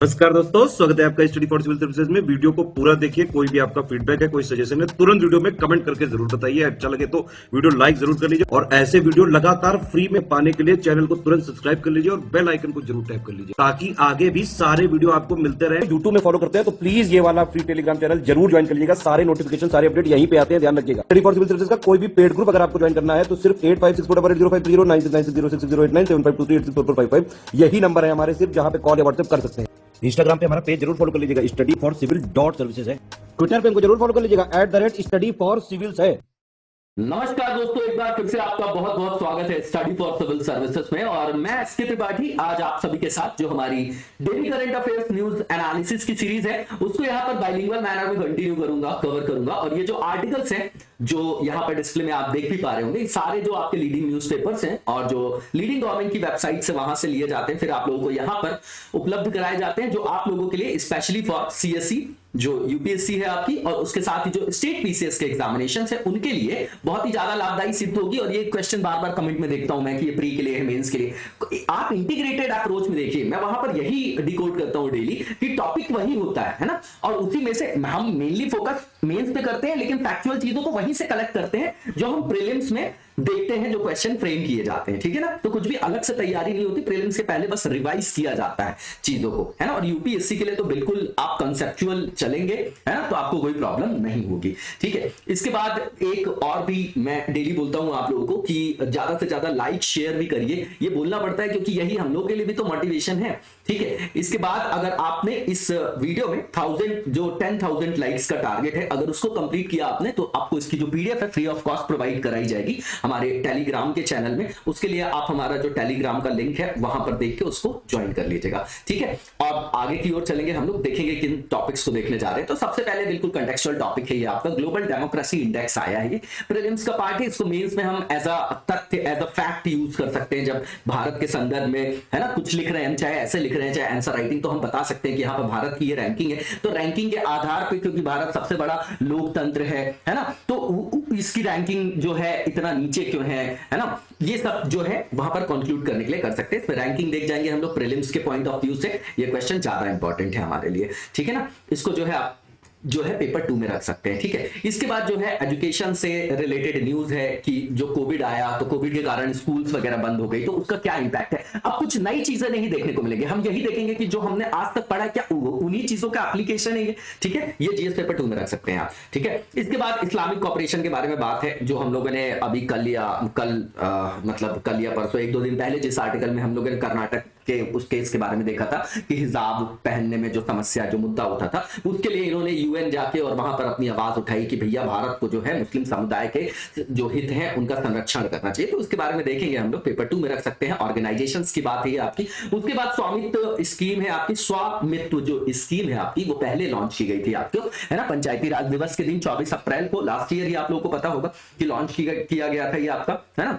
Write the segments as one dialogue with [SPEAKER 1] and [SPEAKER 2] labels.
[SPEAKER 1] नमस्कार दोस्तों, स्वागत है आपका स्टडी फॉर सिविल सर्विसेज में। वीडियो को पूरा देखिए। कोई भी आपका फीडबैक है, कोई सजेशन है, तुरंत वीडियो में कमेंट करके जरूर बताइए। अच्छा लगे तो वीडियो लाइक जरूर कर लीजिए और ऐसे वीडियो लगातार फ्री में पाने के लिए चैनल को तुरंत सब्सक्राइब कर लीजिए और बेल आइकन को जरूर टैप कर लीजिए ताकि आगे भी सारे वीडियो आपको मिलते रहे। यूट्यूब में फॉलो करते हैं तो प्लीज ये वाला फ्री टेलीग्राम चैनल जरूर ज्वाइन कर लीजिएगा। सारे नोटिफिकेशन, सारे अपडेट यहीं पे आते हैं, ध्यान रखिएगा। स्टडी फॉर सिविल सर्विसेज का कोई भी पेड ग्रुप अगर आपको ज्वाइन करना है तो सिर्फ 856480530969606089786445 यही नंबर है हमारे, सिर्फ जहां पे कॉल या व्हाट्सएप कर सकते हैं। इंस्टाग्राम पे हमारा पेज जरूर फॉलो कर लीजिएगा, स्टडी फॉर सिविल .सर्विसेज है। ट्विटर पे हमको जरूर फॉलो कर लीजिएगा, @स्टडी फॉर सिविल्स है।
[SPEAKER 2] नमस्कार दोस्तों, एक बार फिर से आपका बहुत बहुत स्वागत है स्टडी फॉर सिविल सर्विसेज में। और मैं एसके त्रिपाठी आज आप सभी के साथ जो हमारी daily current affairs news analysis की सीरीज है उसको यहाँ पर बाइलिंगुअल मैनर में कंटिन्यू कवर करूंगा। और ये जो आर्टिकल्स हैं जो यहाँ पर डिस्प्ले में आप देख भी पा रहे होंगे, सारे जो आपके लीडिंग न्यूज़पेपर्स हैं और जो लीडिंग गवर्नमेंट की वेबसाइट से वहां से लिए जाते हैं, फिर आप लोगों को यहाँ पर उपलब्ध कराए जाते हैं, जो आप लोगों के लिए स्पेशली फॉर सीएससी जो यूपीएससी है आपकी और उसके साथ ही जो स्टेट पीसीएस के एग्जामिनेशन है उनके लिए बहुत ही ज्यादा लाभदायी सिद्ध होगी। और ये क्वेश्चन बार बार कमेंट में देखता हूं मैं कि ये प्री के लिए है, मेंस के लिए। आप इंटीग्रेटेड अप्रोच में देखिए, मैं वहां पर यही डिकोड करता हूं डेली कि टॉपिक वही होता है ना, और उसी में से हम मेनली फोकस मेंस पे करते हैं, लेकिन फैक्चुअल चीजों को वहीं से कलेक्ट करते हैं जो हम प्रीलिम्स में देखते हैं, जो क्वेश्चन फ्रेम किए जाते हैं, ठीक है ना। तो कुछ भी अलग से तैयारी नहीं होती, प्रीलिम्स के पहले बस रिवाइज किया जाता है चीजों को, है ना। और यूपीएससी के लिए तो बिल्कुल आप कंसेप्चुअल चलेंगे, है ना, तो आपको कोई प्रॉब्लम नहीं होगी, ठीक है। इसके बाद एक और भी मैं डेली बोलता हूं आप लोगों को कि ज्यादा से ज्यादा लाइक शेयर भी करिए, ये बोलना पड़ता है क्योंकि यही हम लोग के लिए भी तो मोटिवेशन है, ठीक है। इसके बाद अगर आपने इस वीडियो में 10,000 लाइक्स का टारगेट है, अगर उसको कंप्लीट किया आपने तो आपको इसकी जो पीडीएफ है फ्री ऑफ कॉस्ट प्रोवाइड कराई जाएगी हमारे टेलीग्राम के चैनल में। उसके लिए आप हमारा जो टेलीग्राम का लिंक है वहां पर देख के उसको ज्वाइन कर लीजिएगा, ठीक है। और आगे की ओर चलेंगे, हम लोग देखेंगे किन टॉपिक्स को देखने जा रहे हैं। तो सबसे पहले बिल्कुल कंटेक्चुअल टॉपिक है ये आपका ग्लोबल डेमोक्रेसी इंडेक्स आया है। ये प्रीलिम्स का पार्ट है, इसको मेंस में हम एज अ तथ्य, एज अ फैक्ट यूज कर सकते हैं। जब भारत के संदर्भ में, है ना, कुछ लिख रहे हैं, चाहे ऐसे लिख रहे हैं चाहे आंसर राइटिंग, तो हम बता सकते हैं कि यहाँ पर भारत की ये रैंकिंग है। तो रैंकिंग के आधार पर, क्योंकि भारत सबसे बड़ा लोकतंत्र है ना, तो इसकी रैंकिंग जो है इतना नीचे क्यों है ना, ये सब जो है वहां पर कंक्लूड करने के लिए कर सकते हैं। इसमें रैंकिंग देख जाएंगे हम लोग प्रीलिम्स के पॉइंट ऑफ व्यू से, ये क्वेश्चन ज्यादा इंपॉर्टेंट है हमारे लिए, ठीक है ना। इसको जो है आप जो है पेपर 2 में रख सकते हैं, ठीक है। इसके बाद जो है एजुकेशन से रिलेटेड न्यूज है कि जो कोविड आया तो कोविड के कारण स्कूल्स वगैरह बंद हो गई, तो उसका क्या इंपैक्ट है। अब कुछ नई चीजें नहीं देखने को मिलेंगी, हम यही देखेंगे कि जो हमने आज तक पढ़ा क्या उन्हीं चीजों का एप्लीकेशन है ये, ठीक है। ये जीएस पेपर 2 में रख सकते हैं आप, ठीक है। इसके बाद इस्लामिक कॉपरेशन के बारे में बात है, जो हम लोगों ने अभी कल या परसों 1-2 दिन पहले जिस आर्टिकल में हम लोगों ने कर्नाटक के उस केस के बारे में देखा था कि हिजाब पहनने में जो समस्या, जो मुद्दा उठा था, उसके लिए इन्होंने यूएन जाके और वहां पर अपनी आवाज उठाई कि भैया भारत को जो है मुस्लिम समुदाय के जो हित हैं उनका संरक्षण करना चाहिए। तो उसके बारे में देखेंगे हम लोग, पेपर 2 में रख सकते हैं। ऑर्गेनाइजेशंस की बात है आपकी। उसके बाद स्वामित्व स्कीम है आपकी, स्वामित्व जो स्कीम है आपकी वो पहले लॉन्च की गई थी आपको, है ना, पंचायती राज दिवस के दिन 24 अप्रैल को लास्ट ईयर ही आप लोगों को पता होगा कि लॉन्च किया गया था ये आपका, है ना,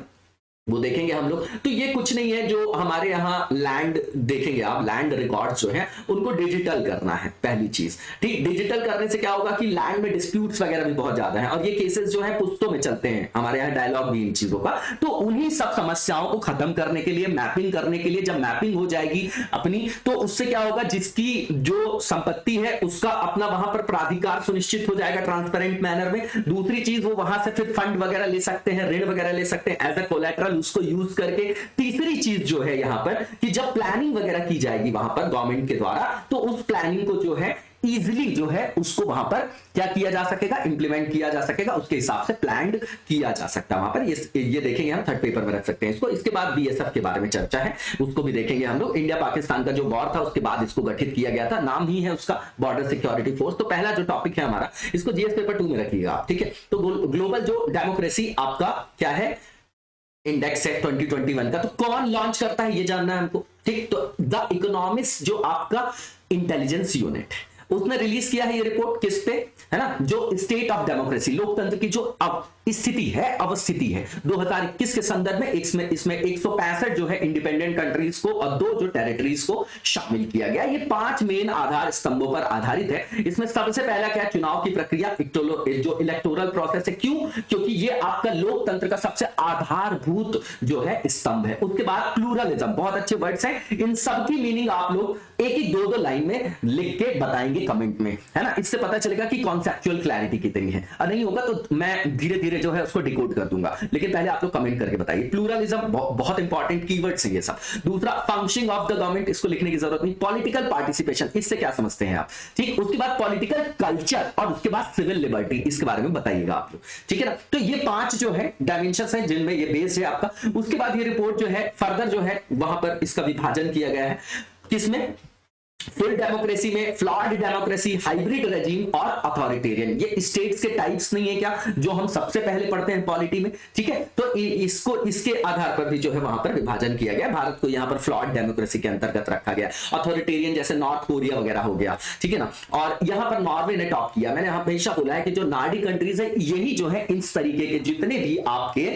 [SPEAKER 2] वो देखेंगे हम लोग। तो ये कुछ नहीं है, जो हमारे यहाँ लैंड देखेंगे आप, लैंड रिकॉर्ड्स जो है उनको डिजिटल करना है पहली चीज, ठीक। डिजिटल करने से क्या होगा कि लैंड में डिस्प्यूट्स वगैरह भी बहुत ज्यादा है और ये केसेस जो है पुश्तों में चलते हैं, हमारे यहाँ डायलॉग भी इन चीजों का। तो उन्हीं सब समस्याओं को खत्म करने के लिए, मैपिंग करने के लिए, जब मैपिंग हो जाएगी अपनी, तो उससे क्या होगा, जिसकी जो संपत्ति है उसका अपना वहां पर प्राधिकार सुनिश्चित हो जाएगा ट्रांसपेरेंट मैनर में। दूसरी चीज, वो वहां से फिर फंड वगैरह ले सकते हैं, ऋण वगैरह ले सकते हैं एज ए कोलैटरल, उसको यूज करके। तीसरी चीज जो है यहां पर कि जब प्लानिंग वगैरह की जाएगी वहां पर गवर्नमेंट के द्वारा, तो उस प्लानिंग को जो है इजिली जो है उसको वहां पर क्या किया जा सकेगा, इंप्लीमेंट किया जा सकेगा, उसके हिसाब से प्लान्ड किया जा सकता है वहां पर। ये देखेंगे हम, थर्ड पेपर में रख सकते हैं इसको। इसके बाद बीएसएफ के बारे में चर्चा है, उसको भी देखेंगे हम लोग। इंडिया पाकिस्तान का जो वॉर था उसके बाद इसको गठित किया गया था, नाम ही है उसका बॉर्डर सिक्योरिटी फोर्स। तो पहला जो टॉपिक है हमारा, इसको जीएस पेपर 2 में रखिएगा आप, ठीक है। तो ग्लोबल जो डेमोक्रेसी आपका क्या है, इंडेक्स है 2021 का। तो कौन लॉन्च करता है ये जानना है हमको, ठीक। तो द इकोनॉमिस्ट जो आपका इंटेलिजेंस यूनिट, उसने रिलीज किया है ये रिपोर्ट किस पे, है ना, जो स्टेट ऑफ डेमोक्रेसी, लोकतंत्र की जो स्थिति है, अवस्थिति है 2021 के संदर्भ में। इसमें 165 जो है इंडिपेंडेंट कंट्रीज को और 2 जो टेरिटरीज को शामिल किया गया। ये 5 मेन आधार स्तंभों पर आधारित है। इसमें सबसे पहला क्या, चुनाव की प्रक्रिया, जो इलेक्टोरल प्रोसेस है। क्यों? क्योंकि ये आपका लोकतंत्र का सबसे आधारभूत जो है स्तंभ है। उसके बाद प्लूरलिज्म, बहुत अच्छे वर्ड्स हैं, इन सब की मीनिंग आप लोग एक 2 लाइन में लिख के बताएंगे कमेंट में, है ना। इससे पता चलेगा कि कॉन्सेप्चुअल क्लैरिटी कितनी है। और नहीं होगा तो मैं धीरे धीरे जो है उसको डिकोड कर दूंगा, लेकिन पहले आप लोग कमेंट करके बताइए। प्लूरलिज्म बहुत इंपॉर्टेंट कीवर्ड्स हैं ये सब। दूसरा, फंक्शनिंग ऑफ द गवर्नमेंट, इसको लिखने की जरूरत नहीं। पॉलिटिकल पार्टिसिपेशन, इससे क्या समझते हैं आप, ठीक। उसके बाद पॉलिटिकल कल्चर और उसके बाद सिविल लिबर्टी, इसके बारे में बताइएगा आप लोग, ठीक है ना। तो ये 5 जो है डायमेंशंस हैं जिनमें ये बेस्ड है आपका। उसके बाद ये रिपोर्ट जो है फर्दर जो है वहां पर इसका विभाजन किया गया है, किसमें, फुल डेमोक्रेसी में, फ्लॉड डेमोक्रेसी, हाइब्रिड रेजिम और अथॉरिटेरियन। ये स्टेट्स के टाइप्स नहीं है क्या, जो हम सबसे पहले पढ़ते हैं पॉलिटी में, ठीक है। तो इसको इसके आधार पर भी जो है वहां पर विभाजन किया गया। भारत को यहां पर फ्लॉड डेमोक्रेसी के अंतर्गत रखा गया। अथॉरिटेरियन जैसे नॉर्थ कोरिया वगैरह हो गया, ठीक है ना। और यहां पर नॉर्वे ने टॉप किया। मैंने हमेशा बोला है कि जो नार्डिक कंट्रीज है यही जो है इस तरीके के जितने भी आपके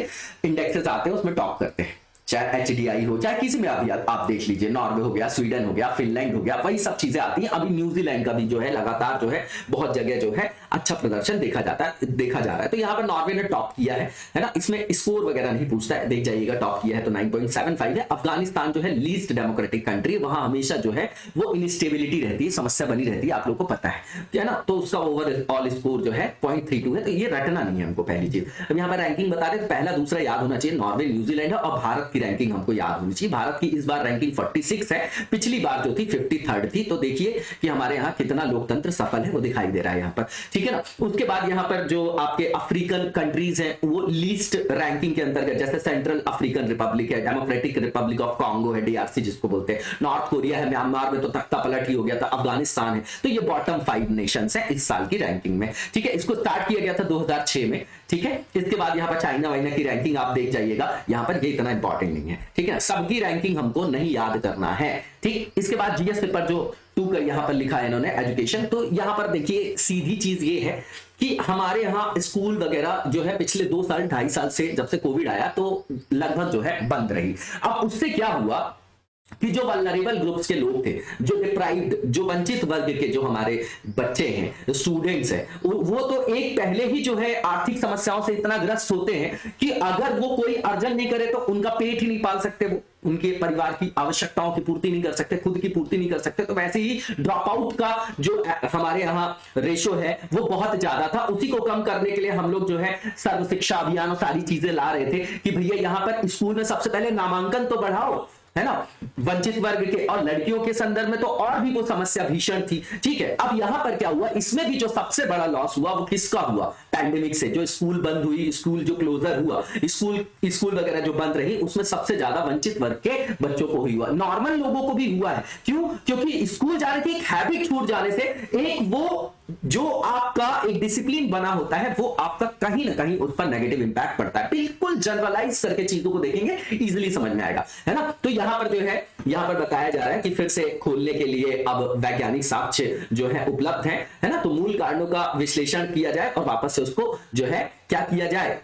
[SPEAKER 2] इंडेक्सेस आते हैं उसमें टॉप करते हैं, चाहे HDI हो, चाहे किसी में आप देख लीजिए, नॉर्वे हो गया, स्वीडन हो गया, फिनलैंड हो गया, वही सब चीजें आती हैं। अभी न्यूजीलैंड का भी जो है लगातार जो है बहुत जगह जो है अच्छा प्रदर्शन देखा जा रहा है। तो यहाँ पर नॉर्वे ने टॉप किया है ना। इसमें स्कोर वगैरह नहीं पूछता है, देख जाइएगा, टॉप किया है तो 9.75 है। अफगानिस्तान जो है लीस्ट डेमोक्रेटिक कंट्री, वहां हमेशा जो है वो इनस्टेबिलिटी रहती है, समस्या बनी रहती है, आप लोग को पता है ना। तो उसका ओवरऑल स्कोर जो है 0.32 है। तो ये रटना नहीं है हमको, पहली चीज। अब यहाँ पर रैंकिंग बता रहे, पहला दूसरा याद होना चाहिए, नॉर्वे, न्यूजीलैंड है। और भारत की रैंकिंग हमको याद होनी चाहिए। भारत की इस बार रैंकिंग 46 है, पिछली बार जो थी 53rd थी। तो देखिए कि हमारे यहाँ कितना लोकतंत्र सफल है, वो दिखाई दे रहा है यहाँ पर, ठीक है ना। उसके बाद यहाँ पर जो आपके अफ्रीकन कंट्रीज हैं वो लीस्ट रैंकिंग के अंतर्गत, जैसे सेंट्रल अफ्रीकन रिपब्लिक है, डेमोक्रेटिक रिपब्लिक ऑफ कांगो है, DRC जिसको बोलते हैं, नॉर्थ कोरिया है, म्यांमार में तो तख्ता पलट ही हो गया था, अफगानिस्तान है। तो ये बॉटम 5 नेशंस है इस साल की रैंकिंग में, ठीक है। इसको स्टार्ट किया गया था 2006 में, ठीक है। इसके बाद यहाँ पर चाइना वाइना की रैंकिंग आप देख जाइएगा, यहाँ पर ये इतना इंपॉर्टेंट नहीं है, ठीक है। सबकी रैंकिंग हमको नहीं याद करना है, ठीक। इसके बाद GS पेपर जो 2 का यहाँ पर लिखा है इन्होंने, एजुकेशन। तो यहाँ पर देखिए सीधी चीज ये है कि हमारे यहाँ स्कूल वगैरह जो है पिछले 2 साल 2.5 साल से, जब से कोविड आया तो लगभग जो है बंद रही। अब उससे क्या हुआ कि जो वल्नरेबल ग्रुप्स के लोग थे, जो डिप्राइव्ड, जो वंचित वर्ग के जो हमारे बच्चे हैं, स्टूडेंट्स हैं, वो तो एक पहले ही जो है आर्थिक समस्याओं से इतना ग्रस्त होते हैं कि अगर वो कोई अर्जन नहीं करे तो उनका पेट ही नहीं पाल सकते, वो उनके परिवार की आवश्यकताओं की पूर्ति नहीं कर सकते, खुद की पूर्ति नहीं कर सकते। तो वैसे ही ड्रॉप आउट का जो हमारे यहाँ रेशो है वो बहुत ज्यादा था। उसी को कम करने के लिए हम लोग जो है सर्व शिक्षा अभियान और सारी चीजें ला रहे थे कि भैया यहाँ पर स्कूल में सबसे पहले नामांकन तो बढ़ाओ, है ना, वंचित वर्ग के। और लड़कियों के संदर्भ में तो और भी वो समस्या भीषण थी, ठीक है। अब यहां पर क्या हुआ, इसमें भी जो सबसे बड़ा लॉस हुआ वो किसका हुआ, पैंडेमिक से। जो स्कूल बंद हुई, स्कूल जो क्लोजर हुआ, स्कूल वगैरह जो बंद रही, उसमें सबसे ज्यादा वंचित वर्ग के बच्चों को हुआ, नॉर्मल लोगों को भी हुआ है। क्यों? क्योंकि स्कूल जाने की एक हैबिट छूट जाने से एक वो जो आपका एक डिसिप्लिन बना होता है वो आपका कहीं ना कहीं उस पर नेगेटिव इंपैक्ट पड़ता है। बिल्कुल जनरलाइज करके चीजों को देखेंगे, इजीली समझ में आएगा, है ना। तो यहां पर जो है, यहां पर बताया जा रहा है कि फिर से खोलने के लिए अब वैज्ञानिक साक्ष्य जो है उपलब्ध है ना। तो मूल कारणों का विश्लेषण किया जाए और वापस से उसको जो है क्या किया जाए,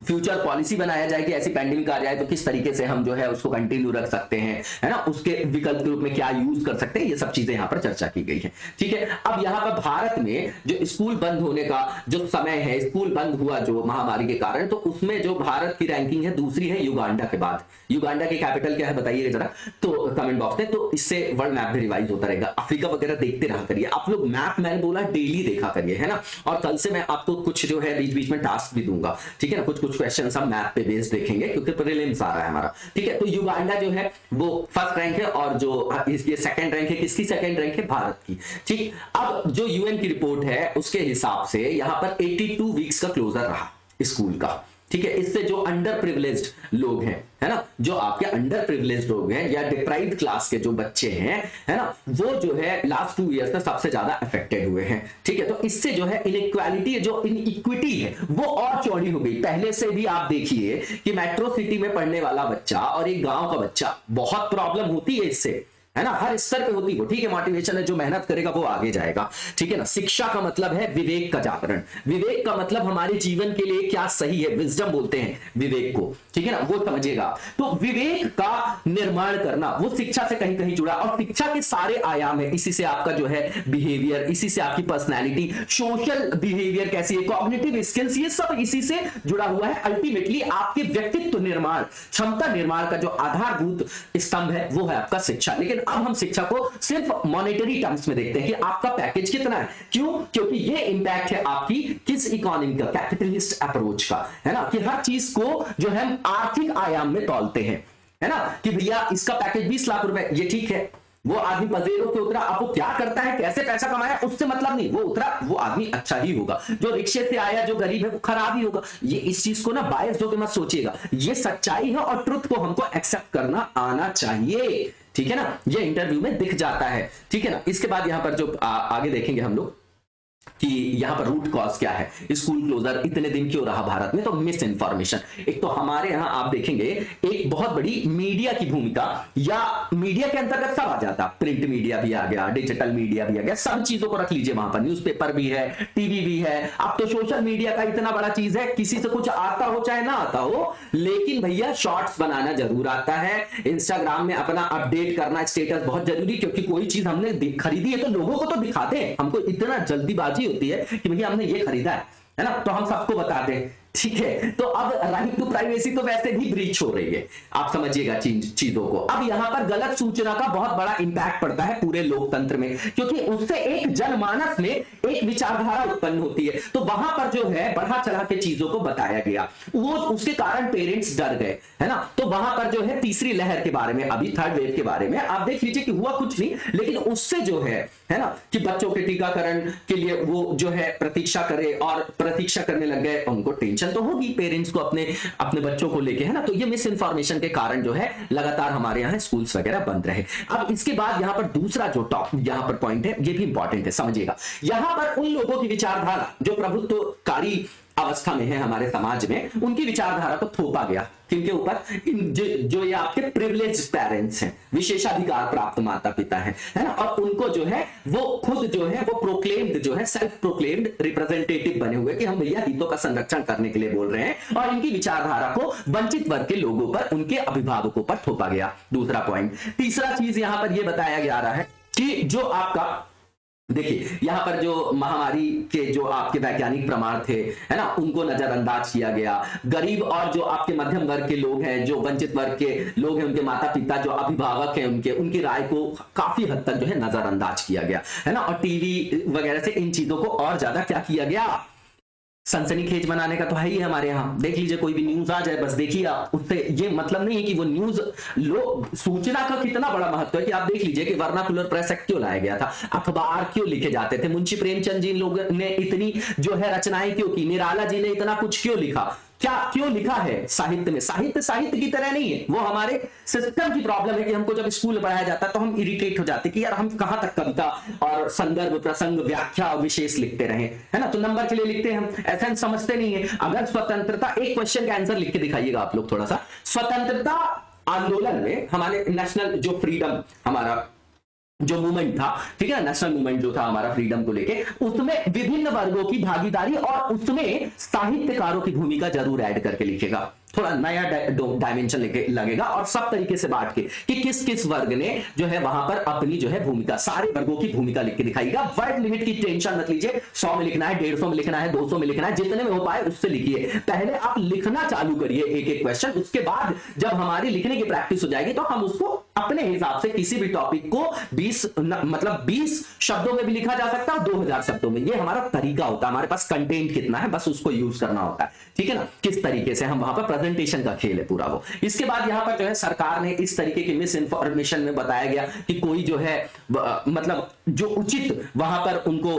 [SPEAKER 2] फ्यूचर पॉलिसी बनाया जाए कि ऐसी पैंडेमिक आ जाए तो किस तरीके से हम जो है उसको कंटिन्यू रख सकते हैं, है ना। उसके विकल्प के रूप में क्या यूज कर सकते हैं, ये सब चीजें यहां पर चर्चा की गई है, ठीक है। अब यहां पर भारत में जो स्कूल बंद होने का जो समय है, स्कूल बंद हुआ जो महामारी के कारण, तो उसमें जो भारत की रैंकिंग है दूसरी है युगांडा के बाद। युगांडा की कैपिटल क्या है बताइए जरा, तो कमेंट बॉक्स में। तो इससे वर्ल्ड मैप भी रिवाइज होता रहेगा। अफ्रीका वगैरह देखते रहा करिए आप लोग, मैप मैंने बोला डेली देखा करिए, है ना। और कल से मैं आपको कुछ जो है बीच बीच में टास्क भी दूंगा, ठीक है ना। कुछ क्वेश्चन हम मैप पे बेस्ड देखेंगे क्योंकि प्रीलिम्स आ रहा है हमारा, ठीक है। तो युगांडा जो है वो फर्स्ट रैंक है और जो ये सेकंड रैंक है, किसकी सेकंड रैंक है, भारत की, ठीक। अब जो यूएन की रिपोर्ट है उसके हिसाब से यहां पर 82 वीक्स का क्लोजर रहा स्कूल का, ठीक है। इससे जो अंडर प्रिविलेज्ड लोग हैं, है ना, जो आपके अंडर प्रिविलेज्ड लोग हैं या डिप्राइव्ड क्लास के जो बच्चे हैं, है ना, वो जो है लास्ट 2 इयर्स में सबसे ज्यादा अफेक्टेड हुए हैं, ठीक है। तो इससे जो है इनइक्वालिटी, जो इनइक्विटी है वो और चौड़ी हो गई। पहले से भी आप देखिए कि मेट्रो सिटी में पढ़ने वाला बच्चा और एक गांव का बच्चा, बहुत प्रॉब्लम होती है इससे, है ना, हर स्तर पे होती हो, ठीक है, मोटिवेशन है, जो मेहनत करेगा वो आगे जाएगा, ठीक है ना। शिक्षा का मतलब है विवेक का जागरण, विवेक का मतलब हमारे जीवन के लिए क्या सही है, विजडम बोलते हैं विवेक को, ठीक है ना, वो समझिएगा। तो विवेक का निर्माण करना वो शिक्षा से कहीं कहीं जुड़ा, और शिक्षा के सारे आयाम है, इसी से आपका जो है बिहेवियर, इसी से आपकी पर्सनैलिटी, सोशल बिहेवियर कैसी है, कॉग्निटिव स्किल्स, ये सब इसी से जुड़ा हुआ है। अल्टीमेटली आपके व्यक्तित्व निर्माण, क्षमता निर्माण का जो आधारभूत स्तंभ है वो है आपका शिक्षा। लेकिन अब हम शिक्षा को सिर्फ मॉनेटरी टर्म्स में देखते हैं कि आपका पैकेज कितना है, क्यों, क्योंकि ये इंपैक्ट है आपकी किस इकोनॉमी का, कैपिटलिस्ट अप्रोच का, है ना, कि हर चीज को जो है हम आर्थिक आयाम में तौलते हैं, है ना, कि भैया इसका पैकेज 20 लाख रुपए, ये ठीक है, वो आदमी पजेरों पे उतरा, अब वो क्या करता है, कैसे पैसा कमाया, उससे मतलब नहीं, वो उतरा, वो आदमी अच्छा ही होगा, जो रिक्शे से आया जो गरीब है वो खराब ही होगा। ये इस चीज को ना बायस होकर मत सोचिएगा, ये सच्चाई है और ट्रुथ को हमको एक्सेप्ट करना आना चाहिए, ठीक है ना, ये इंटरव्यू में दिख जाता है, ठीक है ना। इसके बाद यहां पर जो आगे देखेंगे हम लोग कि यहां पर रूट कॉज क्या है, स्कूल क्लोजर इतने दिन क्यों रहा भारत में, तो मिस इन्फॉर्मेशन। एक तो हमारे यहां आप देखेंगे एक बहुत बड़ी मीडिया की भूमिका, या मीडिया के अंतर्गत सब आ जाता, प्रिंट मीडिया भी आ गया, डिजिटल मीडिया भी आ गया, सब चीजों को रख लीजिए वहां पर, न्यूज़पेपर भी है, टीवी भी है, अब तो सोशल मीडिया का इतना बड़ा चीज है, किसी से कुछ आता हो चाहे ना आता हो, लेकिन भैया शॉर्ट्स बनाना जरूर आता है, इंस्टाग्राम में अपना अपडेट करना, स्टेटस बहुत जरूरी, क्योंकि कोई चीज हमने खरीदी है तो लोगों को तो दिखाते हैं, हमको इतना जल्दीबाजी होती है कि भैया हमने ये खरीदा है ना, तो हम सबको बताते हैं, ठीक है। तो अब राइट टू प्राइवेसी तो वैसे भी ब्रीच हो रही है, आप समझिएगा चीजों को। अब यहां पर गलत सूचना का बहुत बड़ा इंपैक्ट पड़ता है पूरे लोकतंत्र में, क्योंकि उससे एक जनमानस में एक विचारधारा उत्पन्न होती है, तो वहां पर जो है बढ़ा चढ़ा के चीजों को बताया गया, वो उसके कारण पेरेंट्स डर गए, है ना। तो वहां पर जो है तीसरी लहर के बारे में, अभी थर्ड वेव के बारे में आप देख लीजिए कि हुआ कुछ नहीं, लेकिन उससे जो है ना, कि बच्चों के टीकाकरण के लिए वो जो है प्रतीक्षा करे, और प्रतीक्षा करने लग गए, उनको टेंशन तो होगी पेरेंट्स को अपने बच्चों को लेके, है ना। तो ये मिस इन्फॉर्मेशन के कारण जो है लगातार हमारे यहाँ स्कूल्स वगैरह बंद रहे। अब इसके बाद यहाँ पर दूसरा जो टॉप यहाँ पर पॉइंट है, ये भी इंपॉर्टेंट है, समझिएगा। यहाँ पर उन लोगों की विचारधारा जो प्रभुत्वकारी अवस्था में है हमारे समाज में, उनकी विचारधारा को थोपा गया, किनके ऊपर, जो ये आपके प्रिविलेज्ड पेरेंट्स हैं, विशेषाधिकार प्राप्त माता पिता हैं, है ना, और उनको जो है वो खुद जो है वो प्रोक्लेम्ड जो है सेल्फ प्रोक्लेम्ड रिप्रेजेंटेटिव बने हुए कि हम भैया हितों का संरक्षण करने के लिए बोल रहे हैं, और इनकी विचारधारा को वंचित वर्ग के लोगों पर, उनके अभिभावकों पर थोपा गया। दूसरा पॉइंट। तीसरा चीज यहां पर यह बताया जा रहा है कि जो आपका देखिए यहां पर जो महामारी के जो आपके वैज्ञानिक प्रमाण थे, है ना, उनको नजरअंदाज किया गया। गरीब और जो आपके मध्यम वर्ग के लोग हैं, जो वंचित वर्ग के लोग हैं, उनके माता पिता जो अभिभावक हैं, उनकी राय को काफी हद तक जो है नजरअंदाज किया गया, है ना। और टीवी वगैरह से इन चीजों को और ज्यादा क्या किया गया, सनसनीखेज बनाने का तो है ही हमारे यहाँ। देख लीजिए कोई भी न्यूज आ जाए, बस देखिए आप, उससे ये मतलब नहीं है कि वो न्यूज सूचना का कितना बड़ा महत्व है कि आप देख लीजिए कि वर्नाकुलर प्रेस एक्ट क्यों लाया गया था, अखबार क्यों लिखे जाते थे, मुंशी प्रेमचंद जी लोग ने इतनी जो है रचनाएं क्यों की, निराला जी ने इतना कुछ क्यों लिखा, क्या क्यों लिखा है साहित्य में। साहित्य की तरह नहीं है, वो हमारे सिस्टम की प्रॉब्लम है कि हमको जब स्कूल में पढ़ाया जाता है तो हम इरिटेट हो जाते कि यार हम कहां तक कविता और संदर्भ प्रसंग व्याख्या और विशेष लिखते रहे, है ना, तो नंबर के लिए लिखते हैं हम, ऐसा हम समझते नहीं है। अगर स्वतंत्रता, एक क्वेश्चन का आंसर लिख के दिखाइएगा आप लोग थोड़ा सा, स्वतंत्रता आंदोलन में हमारे नेशनल जो फ्रीडम, हमारा जो मूवमेंट था, ठीक है, नेशनल मूवमेंट जो था हमारा फ्रीडम को लेके, उसमें विभिन्न वर्गों की भागीदारी और उसमें साहित्यकारों की भूमिका जरूर ऐड करके लिखेगा, थोड़ा नया डायमेंशन लगेगा, और सब तरीके से बांट के कि किस किस वर्ग ने जो है वहां पर अपनी जो है भूमिका, सारे वर्गों की भूमिका लिख के दिखाएगा। वर्ड लिमिट की टेंशन मत लीजिए, 100 में लिखना है, 150 में लिखना है, 200 में लिखना है, जितने में हो पाए उससे लिखिए। पहले आप लिखना चालू करिए एक एक क्वेश्चन, उसके बाद जब हमारी लिखने की प्रैक्टिस हो जाएगी तो हम उसको अपने हिसाब से किसी भी टॉपिक को 20 शब्दों में भी लिखा जा सकता है, 2000 शब्दों में, ये हमारा तरीका होता है। हमारे पास कंटेंट कितना है, बस उसको यूज करना होता है, ठीक है ना, किस तरीके से हम वहां पर प्रेजेंटेशन का खेल है पूरा वो। इसके बाद यहां पर जो है सरकार ने इस तरीके की मिस इन्फॉर्मेशन में बताया गया कि कोई जो है मतलब जो उचित वहां पर उनको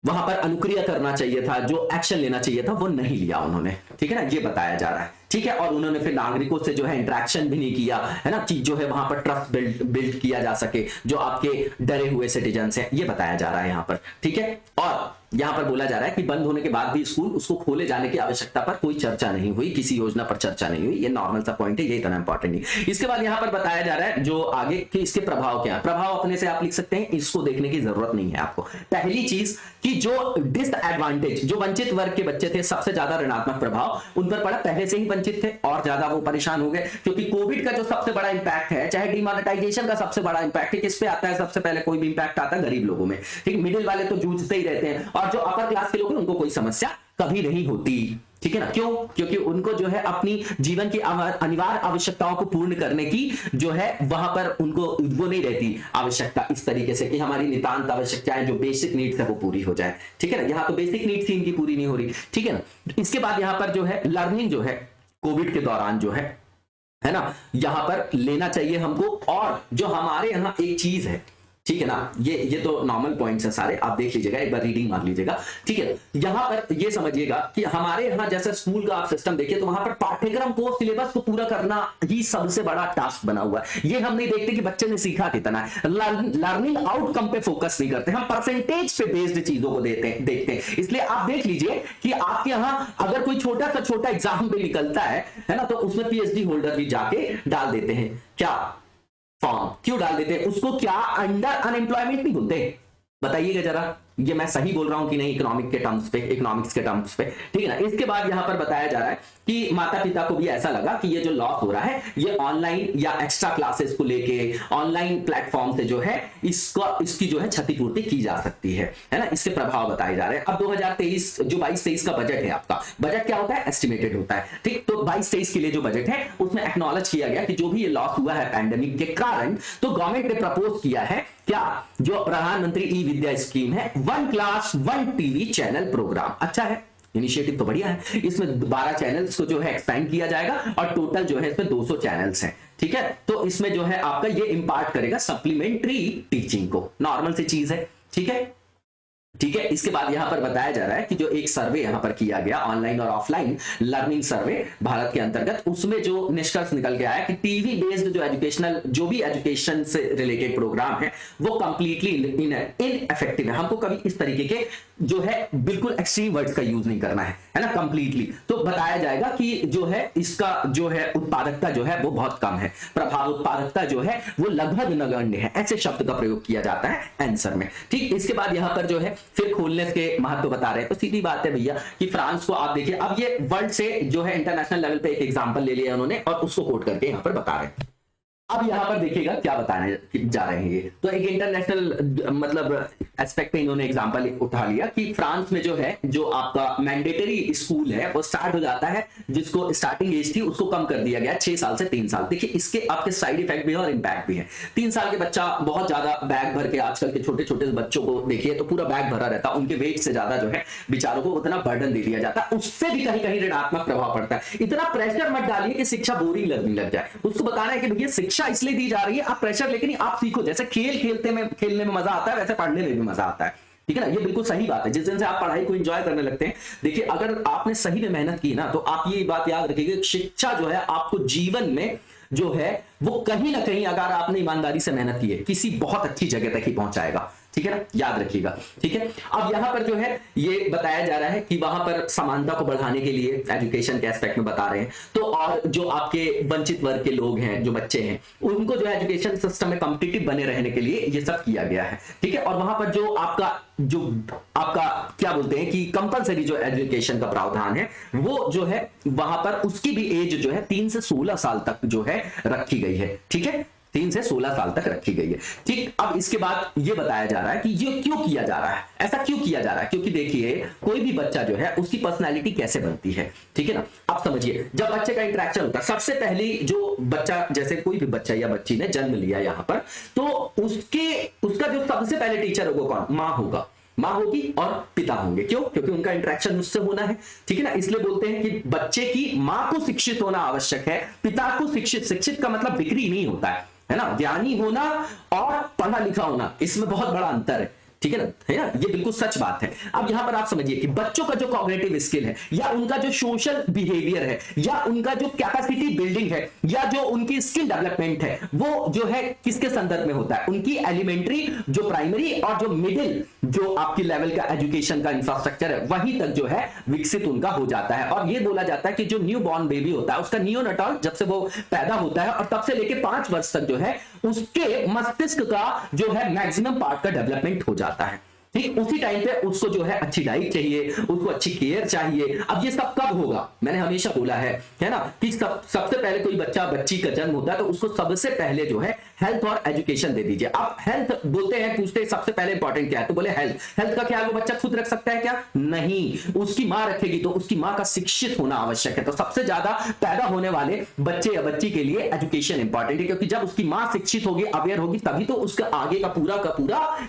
[SPEAKER 2] वहां पर अनुक्रिया करना चाहिए था, जो एक्शन लेना चाहिए था वो नहीं लिया उन्होंने, ठीक है ना, ये बताया जा रहा है, ठीक है, और उन्होंने फिर नागरिकों से जो है इंटरेक्शन भी नहीं किया, है ना, कि जो है वहां पर ट्रस्ट बिल्ड किया जा सके जो आपके डरे हुए सिटीजन्स हैं, ये बताया जा रहा है यहां पर। ठीक है, और यहां पर बोला जा रहा है कि बंद होने के बाद भी स्कूल उसको खोले जाने की आवश्यकता पर कोई चर्चा नहीं हुई, किसी योजना पर चर्चा नहीं हुई। ये नॉर्मल सा पॉइंट है, ये इतना इंपॉर्टेंट नहीं। इसके बाद यहां पर बताया जा रहा है जो आगे कि इसके प्रभाव क्या है। प्रभाव अपने से आप लिख सकते हैं, इसको देखने की जरूरत नहीं है आपको। पहली चीज कि जो डिसएडवांटेज, जो वंचित वर्ग के बच्चे थे, सबसे ज्यादा ऋणात्मक प्रभाव उन पर पड़ा। पहले से ही वंचित थे और ज्यादा वो परेशान हो गए, क्योंकि कोविड का जो सबसे बड़ा इंपैक्ट है, चाहे डिमोनेटाइजेशन का सबसे बड़ा इंपैक्ट है, किस पे आता है सबसे पहले? कोई भी इंपैक्ट आता है गरीब लोगों में। ठीक, मिडिल वाले तो जूझते ही रहते हैं, और जो अपर क्लास के लोग हैं उनको कोई समस्या कभी नहीं होती। ठीक है ना, क्यों? क्योंकि उनको जो है अपनी जीवन की अनिवार्य आवश्यकताओं को पूर्ण करने की जो है वहां पर उनको वो नहीं रहती आवश्यकता इस तरीके से कि हमारी नितांत आवश्यकताएं जो बेसिक नीड्स है वो पूरी हो जाए। ठीक है ना, यहां तो बेसिक नीड्स ही इनकी पूरी नहीं हो रही। ठीक है ना, इसके बाद यहां पर जो है लर्निंग जो है कोविड के दौरान जो है ना, यहां पर लेना चाहिए हमको। और जो हमारे यहां एक चीज है, ठीक है ना, ये तो नॉर्मल पॉइंट्स हैं सारे, आप देख लीजिएगा, एक बार रीडिंग मार लीजिएगा। ठीक है, यहां पर ये समझिएगा कि हमारे यहां जैसे स्कूल का आप सिस्टम देखिए तो वहां पर पाठ्यक्रम को, सिलेबस को पूरा करना ही सबसे बड़ा टास्क बना हुआ है। ये हम नहीं देखते कि बच्चे ने सीखा कितना है, लर्निंग आउटकम पे फोकस नहीं करते, हम परसेंटेज पे बेस्ड चीजों को देखते हैं। इसलिए आप देख लीजिए कि आपके यहां अगर कोई छोटा सा छोटा एग्जाम भी निकलता है ना, तो उसमें पीएचडी होल्डर भी जाके डाल देते हैं क्या फॉर्म, क्यों डाल देते हैं उसको? क्या अंडर अनएम्प्लॉयमेंट नहीं बोलते? बताइएगा जरा, ये मैं सही बोल रहा हूं कि नहीं इकोनॉमिक्स के टर्म्स पे। ठीक है ना, इसके बाद यहां पर बताया जा रहा है कि माता पिता को भी ऐसा लगा कि ये जो लॉस हो रहा है ये ऑनलाइन या एक्स्ट्रा क्लासेस को लेके ऑनलाइन प्लेटफॉर्म से जो है इसकी जो है क्षतिपूर्ति की जा सकती है ना। इसके प्रभाव बताए जा रहे हैं। अब 2023 जो 22-23 का बजट है, आपका बजट क्या होता है? एस्टिमेटेड होता है। ठीक, तो 22-23 के लिए जो बजट है उसमें एक्नॉलेज किया गया कि जो भी ये लॉस हुआ है पैंडेमिक के कारण, तो गवर्नमेंट ने प्रपोज किया है क्या, जो प्रधानमंत्री ई विद्या स्कीम है, 1 क्लास 1 टीवी चैनल प्रोग्राम। अच्छा है, इनिशिएटिव तो बढ़िया है। इसमें 12 चैनल्स को जो है एक्सपेंड किया जाएगा और टोटल जो है इसमें 200 चैनल्स हैं। ठीक है, तो इसमें जो है आपका ये इंपार्ट करेगा सप्लीमेंट्री टीचिंग को, नॉर्मल सी चीज है। ठीक है, ठीक है, इसके बाद यहां पर बताया जा रहा है कि जो एक सर्वे यहां पर किया गया, ऑनलाइन और ऑफलाइन लर्निंग सर्वे भारत के अंतर्गत, उसमें जो निष्कर्ष निकल के आया कि टीवी बेस्ड जो एजुकेशनल, जो भी एजुकेशन से रिलेटेड प्रोग्राम है वो कंप्लीटली इनइफेक्टिव है। हमको कभी इस तरीके के जो है बिल्कुल एक्सट्रीम वर्ड्स का यूज नहीं करना है ना, कंप्लीटली। तो बताया जाएगा कि जो है इसका जो है उत्पादकता जो है वो बहुत कम है, प्रभाव उत्पादकता जो है वो लगभग नगण्य है, ऐसे शब्द का प्रयोग किया जाता है आंसर में। ठीक, इसके बाद यहां पर जो है फिर खोलने के महत्व बता रहे हैं। तो सीधी बात है भैया कि फ्रांस को आप देखिए, अब ये वर्ल्ड से जो है इंटरनेशनल लेवल पे एक एग्जांपल ले लिया उन्होंने और उसको कोट करके यहां पर बता रहे हैं। अब यहां पर देखिएगा क्या बताने जा रहे हैं ये, तो एक इंटरनेशनल मतलब एस्पेक्ट पे इन्होंने एग्जांपल उठा लिया कि फ्रांस में जो है जो आपका मैंडेटरी स्कूल है वो स्टार्ट हो जाता है, जिसको स्टार्टिंग एज थी उसको कम कर दिया गया 6 साल से 3 साल। देखिए इसके आपके साइड इफेक्ट भी है और इंपैक्ट भी है। 3 साल के बच्चा बहुत ज्यादा बैग भर के, आजकल के छोटे छोटे बच्चों को देखिए तो पूरा बैग भरा रहता है, उनके वेट से ज्यादा जो है बेचारों को उतना बर्डन दे दिया जाता है, उससे भी कहीं कहीं ऋणात्मक प्रभाव पड़ता है। इतना प्रेशर मत डालिए कि शिक्षा बोरिंग लगने लग जाए, उसको बताना है कि भैया शिक्षा इसलिए दी जा रही है, आप प्रेशर लेके नहीं, आप सीखो। जैसे खेलने में मजा आता है वैसे पढ़ने में भी मजा आता है। ठीक है ना, ये बिल्कुल सही बात है। जिस दिन से आप पढ़ाई को एंजॉय करने लगते हैं, देखिए अगर आपने सही में मेहनत की ना, तो आप ये बात याद रखिएगा, शिक्षा जो है आपको जीवन में जो है वो कहीं ना कहीं अगर आपने ईमानदारी से मेहनत की है किसी बहुत अच्छी जगह तक ही पहुंचाएगा। ठीक है ना, याद रखिएगा। ठीक है, अब यहां पर जो है ये बताया जा रहा है कि वहां पर समानता को बढ़ाने के लिए एजुकेशन के एस्पेक्ट में बता रहे हैं, तो और जो आपके वंचित वर्ग के लोग हैं, जो बच्चे हैं, उनको जो एजुकेशन सिस्टम में कॉम्पिटिटिव बने रहने के लिए ये सब किया गया है। ठीक है, और वहां पर जो आपका क्या बोलते हैं कि कंपलसरी जो एजुकेशन का प्रावधान है वो जो है वहां पर उसकी भी एज जो है 3 से 16 साल तक जो है रखी गई है। ठीक है, 3 से 16 साल तक रखी गई है। ठीक, अब इसके बाद ये बताया जा रहा है कि ये क्यों किया जा रहा है, ऐसा क्यों किया जा रहा है, क्योंकि देखिए कोई भी बच्चा जो है उसकी पर्सनैलिटी कैसे बनती है। ठीक है ना, आप समझिए जब बच्चे का इंटरेक्शन होता है, सबसे पहली जो बच्चा, जैसे कोई भी बच्चा या बच्ची ने जन्म लिया यहां पर, तो उसका जो सबसे पहले टीचर होगा कौन? माँ होगा, माँ होगी और पिता होंगे। क्यों? क्योंकि उनका इंटरेक्शन उससे होना है। ठीक है ना, इसलिए बोलते हैं कि बच्चे की माँ को शिक्षित होना आवश्यक है, पिता को शिक्षित का मतलब बिक्री नहीं होता है ना, ज्ञानी होना और पढ़ा लिखा होना, इसमें बहुत बड़ा अंतर है। ठीक है ना, ये बिल्कुल सच बात है। अब यहां पर आप समझिए कि बच्चों का जो कॉग्निटिव स्किल है या उनका जो सोशल बिहेवियर है या उनका जो कैपेसिटी बिल्डिंग है या जो उनकी स्किल डेवलपमेंट है, वो जो है किसके संदर्भ में होता है, उनकी एलिमेंट्री, जो प्राइमरी और जो मिडिल जो आपकी लेवल का एजुकेशन का इंफ्रास्ट्रक्चर है वहीं तक जो है विकसित उनका हो जाता है। और ये बोला जाता है कि जो न्यू बॉर्न बेबी होता है उसका नियोनाटॉल जब से वो पैदा होता है और तब से लेके 5 वर्ष तक जो है उसके मस्तिष्क का जो है मैक्सिमम पार्ट का डेवलपमेंट हो जाता है। ठीक, उसी टाइम पे उसको जो है अच्छी डाइट चाहिए, उसको अच्छी केयर चाहिए। अब ये सब कब होगा, मैंने हमेशा बोला है ना, कि सबसे पहले कोई बच्चा बच्ची का जन्म होता है तो उसको सबसे पहले जो है हेल्थ और एजुकेशन दे दीजिए। अब हेल्थ बोलते हैं, पूछते हैं सबसे पहले इंपॉर्टेंट क्या है, तो बोले हेल्थ का ख्याल वो बच्चा खुद रख सकता है क्या? नहीं, उसकी मां रखेगी। तो उसकी मां का शिक्षित होना आवश्यक है। तो सबसे ज्यादा पैदा होने वाले बच्चे या बच्ची के लिए एजुकेशन इंपॉर्टेंट है, क्योंकि जब उसकी मां शिक्षित होगी, अवेयर होगी, तभी तो उसका आगे का पूरा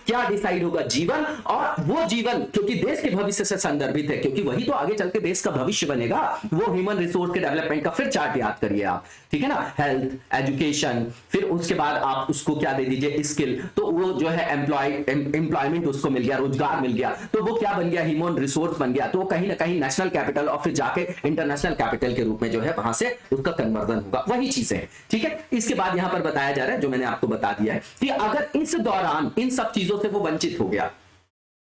[SPEAKER 2] क्या डिसाइड होगा, जीवन। और वो जीवन क्योंकि देश के भविष्य से संदर्भित है, क्योंकि वही तो आगे चल के देश का भविष्य बनेगा। वो ह्यूमन रिसोर्स के डेवलपमेंट का फिर चार्ट याद करिए आप, ठीक है ना, हेल्थ, एजुकेशन, फिर उसके बाद आप उसको क्या दे दीजिए, स्किल। तो वो जो है एम्प्लॉयमेंट उसको मिल गया, रोजगार मिल गया, तो वो क्या बन गया, ह्यूमन रिसोर्स बन गया। तो वो कहीं ना कहीं नेशनल कैपिटल और फिर जाके इंटरनेशनल कैपिटल के रूप में जो है वहां से उसका कन्वर्जन होगा। वही चीजें है, ठीक है। इसके बाद यहां पर बताया जा रहा है, जो मैंने आपको बता दिया है, कि अगर इस दौरान इन सब चीजों से वो वंचित हो गया,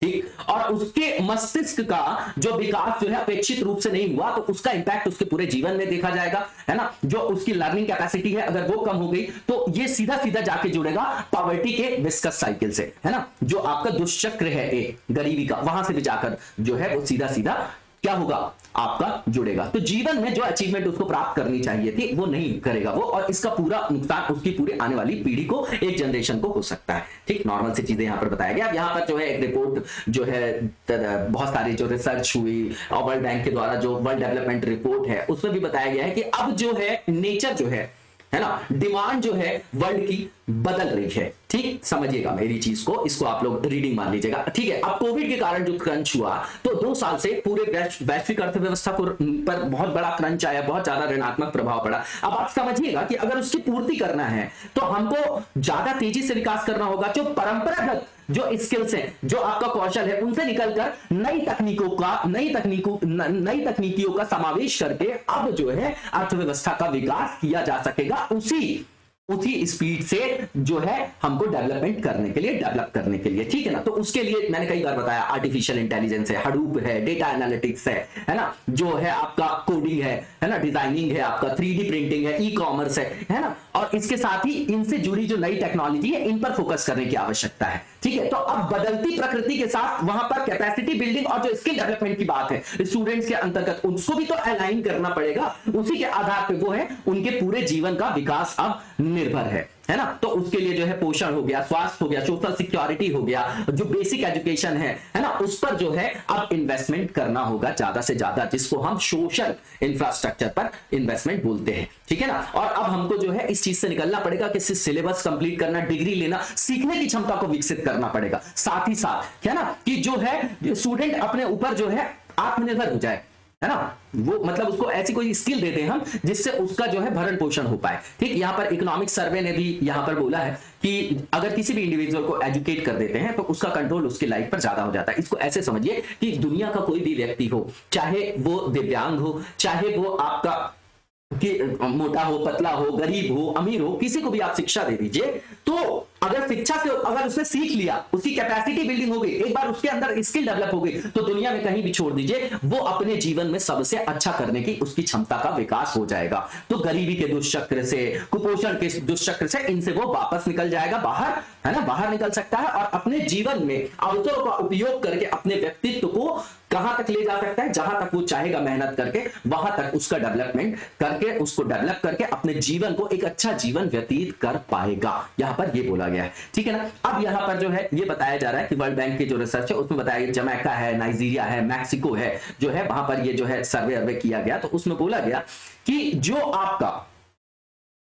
[SPEAKER 2] ठीक, और उसके मस्तिष्क का जो विकास जो है अपेक्षित रूप से नहीं हुआ, तो उसका इंपैक्ट उसके पूरे जीवन में देखा जाएगा, है ना। जो उसकी लर्निंग कैपेसिटी है अगर वो कम हो गई, तो ये सीधा सीधा जाके जुड़ेगा पॉवर्टी के विस्कस साइकिल से, है ना। जो आपका दुष्चक्र है एक गरीबी का, वहां से भी जाकर जो है वो सीधा सीधा क्या होगा, आपका जुड़ेगा। तो जीवन में जो अचीवमेंट उसको प्राप्त करनी चाहिए थी वो नहीं करेगा वो, और इसका पूरा नुकसान उसकी पूरी आने वाली पीढ़ी को, एक जनरेशन को हो सकता है। ठीक, नॉर्मल सी चीजें यहां पर बताया गया। अब यहां पर जो है एक रिपोर्ट जो है, बहुत सारी जो रिसर्च हुई और वर्ल्ड बैंक के द्वारा जो वर्ल्ड डेवलपमेंट रिपोर्ट है उसमें भी बताया गया है कि अब जो है नेचर जो है ना, डिमांड जो है वर्ल्ड की बदल रही है। ठीक, समझिएगा मेरी चीज को, इसको आप लोग रीडिंग मान लीजिएगा, ठीक है। अब कोविड के कारण जो क्रंच हुआ, तो 2 साल से पूरे वैश्विक अर्थव्यवस्था पर बहुत बड़ा क्रंच आया, बहुत ज्यादा ऋणात्मक प्रभाव पड़ा। अब आप समझिएगा कि अगर उसकी पूर्ति करना है तो हमको ज्यादा तेजी से विकास करना होगा। जो परंपरागत जो स्किल्स हैं, जो आपका कौशल है, उनसे निकलकर नई तकनीकियों का समावेश करके अब जो है अर्थव्यवस्था का विकास किया जा सकेगा। उसी स्पीड से जो है हमको डेवलप करने के लिए, ठीक है ना। तो उसके लिए मैंने कई बार बताया, आर्टिफिशियल इंटेलिजेंस है, हडूप है, डेटा एनालिटिक्स है ना, जो है आपका कोडिंग है ना, डिजाइनिंग है, आपका 3D प्रिंटिंग है, ई-कॉमर्स है ना, और इसके साथ ही इनसे जुड़ी जो नई टेक्नोलॉजी है इन पर फोकस करने की आवश्यकता है, ठीक है। तो अब बदलती प्रकृति के साथ वहां पर कैपेसिटी बिल्डिंग और जो स्किल डेवलपमेंट की बात है स्टूडेंट्स के अंतर्गत, उसको भी तो अलाइन करना पड़ेगा। उसी के आधार पर वो है उनके पूरे जीवन का विकास अब निर्भर है ना। तो उसके लिए जो है पोषण हो गया, स्वास्थ्य हो गया, सोशल सिक्योरिटी हो गया, जो बेसिक एजुकेशन है ना, उस पर जो है अब इन्वेस्टमेंट करना होगा ज्यादा से ज्यादा, जिसको हम सोशल इंफ्रास्ट्रक्चर पर इन्वेस्टमेंट बोलते हैं, ठीक है ना। और अब हमको जो है इस चीज से निकलना पड़ेगा कि सिलेबस कंप्लीट करना, डिग्री लेना, सीखने की क्षमता को विकसित करना पड़ेगा। साथ ही साथ है ना कि जो है स्टूडेंट अपने ऊपर जो है आत्मनिर्भर हो जाए, है ना। वो मतलब उसको ऐसी कोई स्किल दे दें हम जिससे उसका जो है भरण पोषण हो पाए। ठीक, यहाँ पर इकोनॉमिक सर्वे ने भी यहाँ पर बोला है कि अगर किसी भी इंडिविजुअल को एजुकेट कर देते हैं तो उसका कंट्रोल उसकी लाइफ पर ज्यादा हो जाता है। इसको ऐसे समझिए कि दुनिया का कोई भी व्यक्ति हो, चाहे वो दिव्यांग हो, चाहे वो आपका कि मोटा हो, पतला हो, गरीब हो, अमीर हो, किसी को भी आप शिक्षा दे दीजिए, तो अगर शिक्षा से अगर उसने सीख लिया, उसकी कैपेसिटी बिल्डिंग हो गई, एक बार उसके अंदर स्किल डेवलप हो गई, तो दुनिया में कहीं भी छोड़ दीजिए, वो अपने जीवन में सबसे अच्छा करने की उसकी क्षमता का विकास हो जाएगा। तो गरीबी के दुष्चक्र से, कुपोषण के दुष्चक्र से, इनसे वो वापस निकल जाएगा बाहर, है ना, बाहर निकल सकता है और अपने जीवन में अवसरों का उपयोग करके अपने व्यक्तित्व को कहां तक ले जा सकता है, जहां तक वो चाहेगा मेहनत करके, वहां तक उसका डेवलपमेंट करके, उसको डेवलप करके अपने जीवन को एक अच्छा जीवन व्यतीत कर पाएगा। यहां पर ये बोला गया है, ठीक है ना। अब यहां पर जो है ये बताया जा रहा है कि वर्ल्ड बैंक की जो रिसर्च है उसमें बताया गया, जमैका है, नाइजीरिया है, मैक्सिको है, जो है वहां पर ये जो है सर्वे किया गया, तो उसमें बोला गया कि जो आपका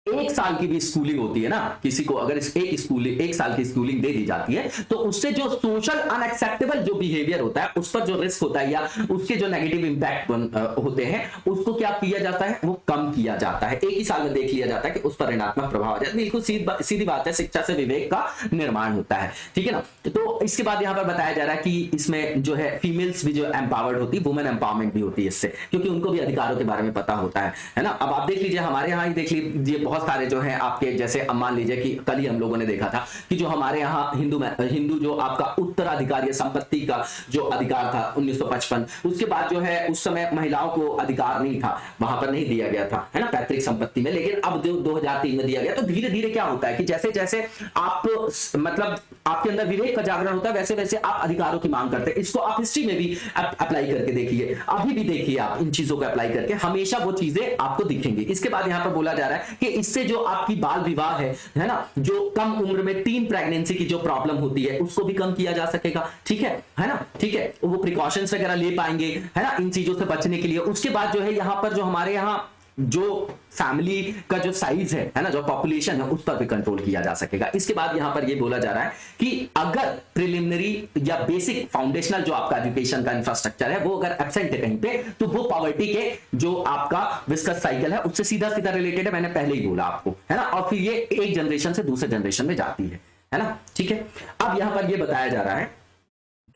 [SPEAKER 2] 1 साल की भी स्कूलिंग होती है ना, किसी को अगर एक साल की स्कूलिंग दे दी जाती है तो उससे जो सोशल अनएक्सेप्टेबल जो बिहेवियर होता है, उस पर जो रिस्क होता है या उसके जो नेगेटिव इंपैक्ट होते हैं, उसको क्या किया जाता है, वो कम किया जाता है। 1 ही साल में देख लिया जाता है कि उस पर ऋणात्मक प्रभाव आ जाता है। बिल्कुल सीधी बात है, शिक्षा से विवेक का निर्माण होता है, ठीक है ना। तो इसके बाद यहाँ पर बताया जा रहा है कि इसमें जो है फीमेल्स भी जो एम्पावर्ड होती है, वुमेन एम्पावरमेंट भी होती है इससे, क्योंकि उनको भी अधिकारों के बारे में पता होता है ना। अब आप देख लीजिए, हमारे यहाँ ही देख लीजिए, बहुत सारे जो है आपके, जैसे मान लीजिए कि कल ही हम लोगों ने देखा था कि जो हमारे यहाँ हिंदू जो आपका उत्तराधिकारी संपत्ति का जो अधिकार था 1955, उसके बाद जो है उस समय महिलाओं को अधिकार नहीं था, वहां पर नहीं दिया गया था, है ना, पैतृक संपत्ति में। लेकिन अब जो 2003 में दिया गया, तो धीरे धीरे क्या होता है कि जैसे जैसे आप मतलब आपके अंदर विवेक का जागरण होता है, वैसे वैसे आप अधिकारों की मांग करते हैं। इसको आप हिस्ट्री में भी अप्लाई करके देखिए, अभी भी देखिए आप इन चीजों को अप्लाई करके, हमेशा वो चीजें आपको दिखेंगी। इसके बाद यहां पर बोला जा रहा है कि इससे जो आपकी बाल विवाह है ना, जो कम उम्र में टीन प्रेगनेंसी की जो प्रॉब्लम होती है, उसको भी कम किया जा सकेगा, ठीक है ना, ठीक है। वो प्रिकॉशंस वगैरह ले पाएंगे, है ना, इन चीजों से बचने के लिए। उसके बाद जो है यहाँ पर जो हमारे यहाँ जो फैमिली का जो साइज है ना, जो पॉपुलेशन है, उस पर भी कंट्रोल किया जा सकेगा। इसके बाद यहां पर ये बोला जा रहा है कि अगर प्रिलिमिनरी या बेसिक फाउंडेशनल जो आपका एजुकेशन का इंफ्रास्ट्रक्चर है वो अगर एब्सेंट है कहीं पे, तो वो पॉवर्टी के जो आपका विस्कस साइकिल है उससे सीधा सीधा रिलेटेड है, मैंने पहले ही बोला आपको, है ना। और फिर ये एक जनरेशन से दूसरे जनरेशन में जाती है ना, ठीक है। अब यहां पर ये बताया जा रहा है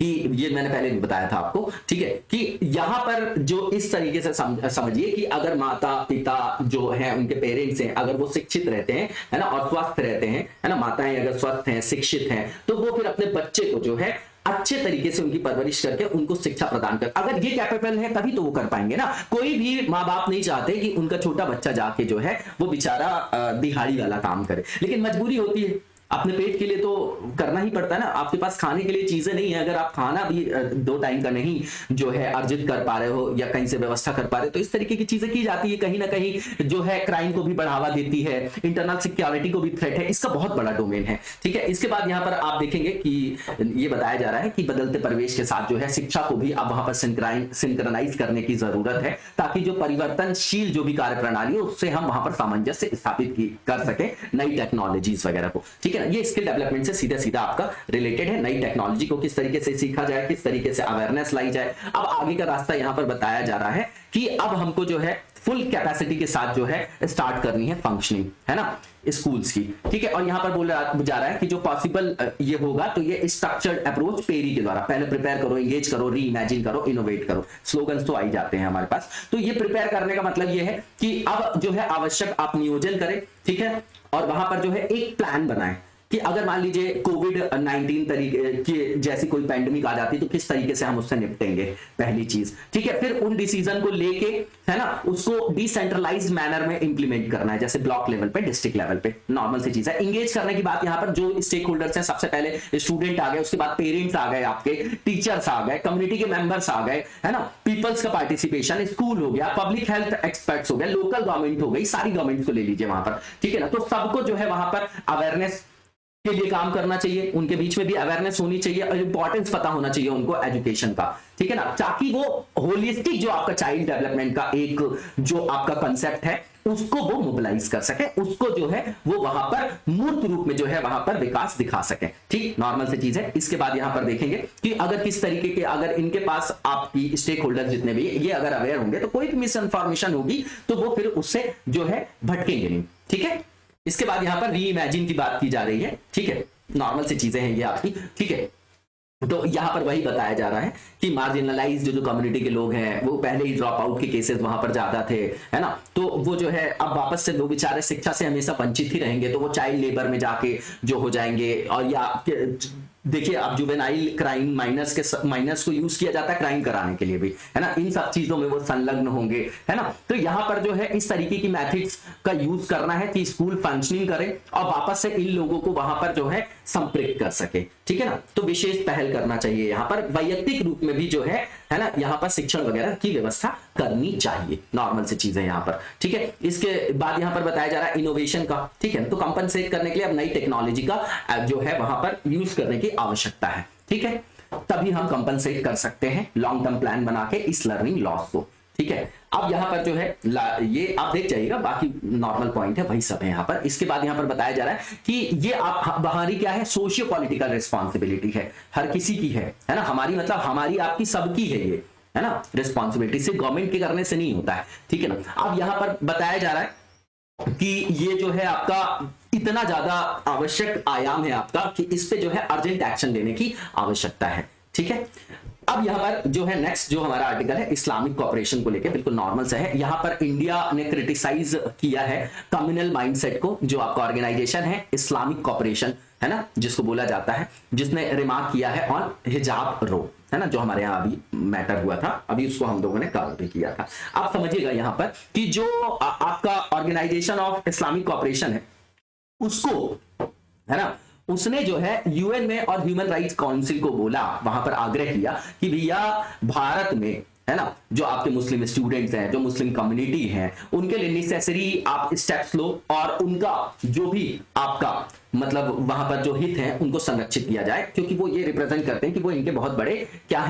[SPEAKER 2] कि ये मैंने पहले भी बताया था आपको, ठीक है, कि यहां पर जो इस तरीके से समझिए कि अगर माता पिता जो है, उनके पेरेंट्स हैं, अगर वो शिक्षित रहते हैं, है ना, और स्वस्थ रहते हैं, है ना, माताएं अगर स्वस्थ हैं, शिक्षित हैं, तो वो फिर अपने बच्चे को जो है अच्छे तरीके से उनकी परवरिश करके उनको शिक्षा प्रदान कर, अगर ये कैपेबल है तभी तो वो कर पाएंगे ना। कोई भी माँ बाप नहीं चाहते कि उनका छोटा बच्चा जाके जो है वो बेचारा दिहाड़ी वाला काम करे, लेकिन मजबूरी होती है, अपने पेट के लिए तो करना ही पड़ता है ना। आपके पास खाने के लिए चीजें नहीं है, अगर आप खाना भी 2 टाइम का नहीं जो है अर्जित कर पा रहे हो या कहीं से व्यवस्था कर पा रहे हो, तो इस तरीके की चीजें की जाती है, कहीं ना कहीं जो है क्राइम को भी बढ़ावा देती है, इंटरनल सिक्योरिटी को भी थ्रेट है, इसका बहुत बड़ा डोमेन है, ठीक है। इसके बाद यहाँ पर आप देखेंगे कि ये बताया जा रहा है कि बदलते परिवेश के साथ जो है शिक्षा को भी अब वहां पर सिंक्रोनाइज करने की जरूरत है, ताकि जो परिवर्तनशील जो भी कार्य प्रणाली है उससे हम वहां पर सामंजस्य स्थापित कर सके नई टेक्नोलॉजीज वगैरह को, ठीक है। ये स्किल डेवलपमेंट से सीधा सीधा आपका रिलेटेड है। नई टेक्नोलॉजी को किस तरीके से सीखा जाए, किस तरीके से अवेयरनेस लाई जाए। अब आगे का रास्ता यहां पर बताया जा रहा है कि अब हमको जो है फुल कैपेसिटी के साथ जो है स्टार्ट करनी है फंक्शनिंग, है ना, स्कूल्स की, ठीक है। और यहां पर बोला जा रहा है कि जो पॉसिबल ये होगा, तो ये स्ट्रक्चर्ड अप्रोच पेरी के द्वारा पहले प्रिपेयर करो, एंगेज करो, री इमेजिन करो, इनोवेट करो, स्लोगन्स तो आ ही जाते हैं हमारे पास। तो ये प्रिपेयर करने का मतलब ये है कि अब जो है आवश्यक आप नियोजन करें, ठीक है, और वहां पर जो है एक प्लान बनाएं कि अगर मान लीजिए कोविड-19 तरीके की जैसी कोई पैंडेमिक आ जाती तो किस तरीके से हम उससे निपटेंगे, पहली चीज, ठीक है। फिर उन डिसीजन को लेके, है ना, उसको डिसेंट्रलाइज्ड मैनर में इंप्लीमेंट करना है, जैसे ब्लॉक लेवल पे, डिस्ट्रिक्ट लेवल पे, नॉर्मल सी चीज है। इंगेज करने की बात यहाँ पर जो स्टेक होल्डर्स हैं, सबसे पहले स्टूडेंट आ गए, उसके बाद पेरेंट्स आ गए, आपके टीचर्स आ गए, कम्युनिटी के मेंबर्स आ गए, है ना, पीपल्स का पार्टिसिपेशन, स्कूल हो गया, पब्लिक हेल्थ एक्सपर्ट्स हो गए, लोकल गवर्नमेंट हो गई, सारी गवर्नमेंट को ले लीजिए वहां पर, ठीक है ना। तो सबको जो है वहां पर अवेयरनेस के लिए काम करना चाहिए, उनके बीच में भी अवेयरनेस होनी चाहिए और इंपॉर्टेंस पता होना चाहिए उनको एजुकेशन का, ठीक है ना, ताकि वो होलिस्टिक जो आपका चाइल्ड डेवलपमेंट का एक जो आपका कंसेप्ट है उसको वो मोबिलाइज कर सके, उसको जो है वो वहां पर मूर्त रूप में जो है वहां पर विकास दिखा सके, ठीक, नॉर्मल से चीज है। इसके बाद यहां पर देखेंगे कि अगर किस तरीके के, अगर इनके पास आपकी स्टेक होल्डर जितने भी ये अगर अवेयर होंगे तो कोई भी मिस इन्फॉर्मेशन होगी तो वो फिर उससे जो है भटकेंगे नहीं, ठीक है। इसके बाद यहां पर री इमेजिन की बात की जा रही है, ठीक है, नॉर्मल सी चीजें हैं ये आपकी, ठीक है। तो यहां पर वही बताया जा रहा है कि मार्जिनलाइज जो कम्युनिटी के लोग हैं वो पहले ही ड्रॉप आउट के केसेस वहां पर ज्यादा थे, है ना, तो वो जो है अब वापस से वो बेचारे शिक्षा से हमेशा वंचित ही रहेंगे, तो वो चाइल्ड लेबर में जाके जो हो जाएंगे। और या देखिए अब जुवेनाइल क्राइम माइनस को यूज किया जाता है क्राइम कराने के लिए भी, है ना, इन सब चीजों में वो संलग्न होंगे, है ना। तो यहां पर जो है इस तरीके की मैथड्स का यूज करना है कि स्कूल फंक्शनिंग करे और वापस से इन लोगों को वहां पर जो है संपृक्त कर सके, ठीक है ना। तो विशेष पहल करना चाहिए यहां पर, वैयक्तिक रूप में भी जो है ना, यहां पर शिक्षण वगैरह की व्यवस्था करनी चाहिए, नॉर्मल से चीजें यहां पर, ठीक है। इसके बाद यहां पर बताया जा रहा है इनोवेशन का, ठीक है, तो कंपनसेट करने के लिए अब नई टेक्नोलॉजी का जो है वहां पर यूज करने की आवश्यकता है, ठीक है, तभी हम कंपनसेट कर सकते हैं लॉन्ग टर्म प्लान बना के इस लर्निंग लॉस को, ठीक है। अब यहाँ पर जो है ये आप देख जाइएगा, बाकी नॉर्मल पॉइंट है वही सब है यहाँ पर। इसके बाद यहाँ पर बताया जा रहा है कि ये आप हमारी क्या है, सोशियो पॉलिटिकल रिस्पॉन्सिबिलिटी है, हर किसी की है ना, हमारी मतलब हमारी आपकी सबकी है ये, है ना, रिस्पॉन्सिबिलिटी सिर्फ गवर्नमेंट के करने से नहीं होता है, ठीक है ना। अब यहाँ पर बताया जा रहा है कि ये जो है आपका इतना ज्यादा आवश्यक आयाम है आपका कि इस पे जो है अर्जेंट एक्शन लेने की आवश्यकता है, ठीक है। अब यहां पर जो है नेक्स्ट जो हमारा आर्टिकल है इस्लामिक कॉपरेशन को लेकर, बिल्कुल नॉर्मल से है। यहां पर इंडिया ने क्रिटिसाइज किया है कम्युनल माइंडसेट को, जो आपका ऑर्गेनाइजेशन है इस्लामिक कॉपरेशन, है ना, जिसको बोला जाता है, जिसने रिमार्क किया है ऑन हिजाब रो, है ना, जो हमारे यहाँ अभी मैटर हुआ था, अभी उसको हम लोगों ने कवर भी किया था। आप समझिएगा यहाँ पर कि जो आपका ऑर्गेनाइजेशन ऑफ इस्लामिक कॉपरेशन है उसको, है ना, उसने जो है यूएन में और ह्यूमन राइट्स काउंसिल को बोला, वहां पर आग्रह किया कि भैया भारत में, है ना, जो आपके मुस्लिम स्टूडेंट्स हैं, जो मुस्लिम कम्युनिटी हैं, उनके लिए नेसेसरी आप स्टेप्स लो और उनका जो भी आपका मतलब वहां पर जो हित है उनको संरक्षित किया जाए, क्योंकि वो ये रिप्रेजेंट करते हैं कि वो इनके बहुत बड़े क्या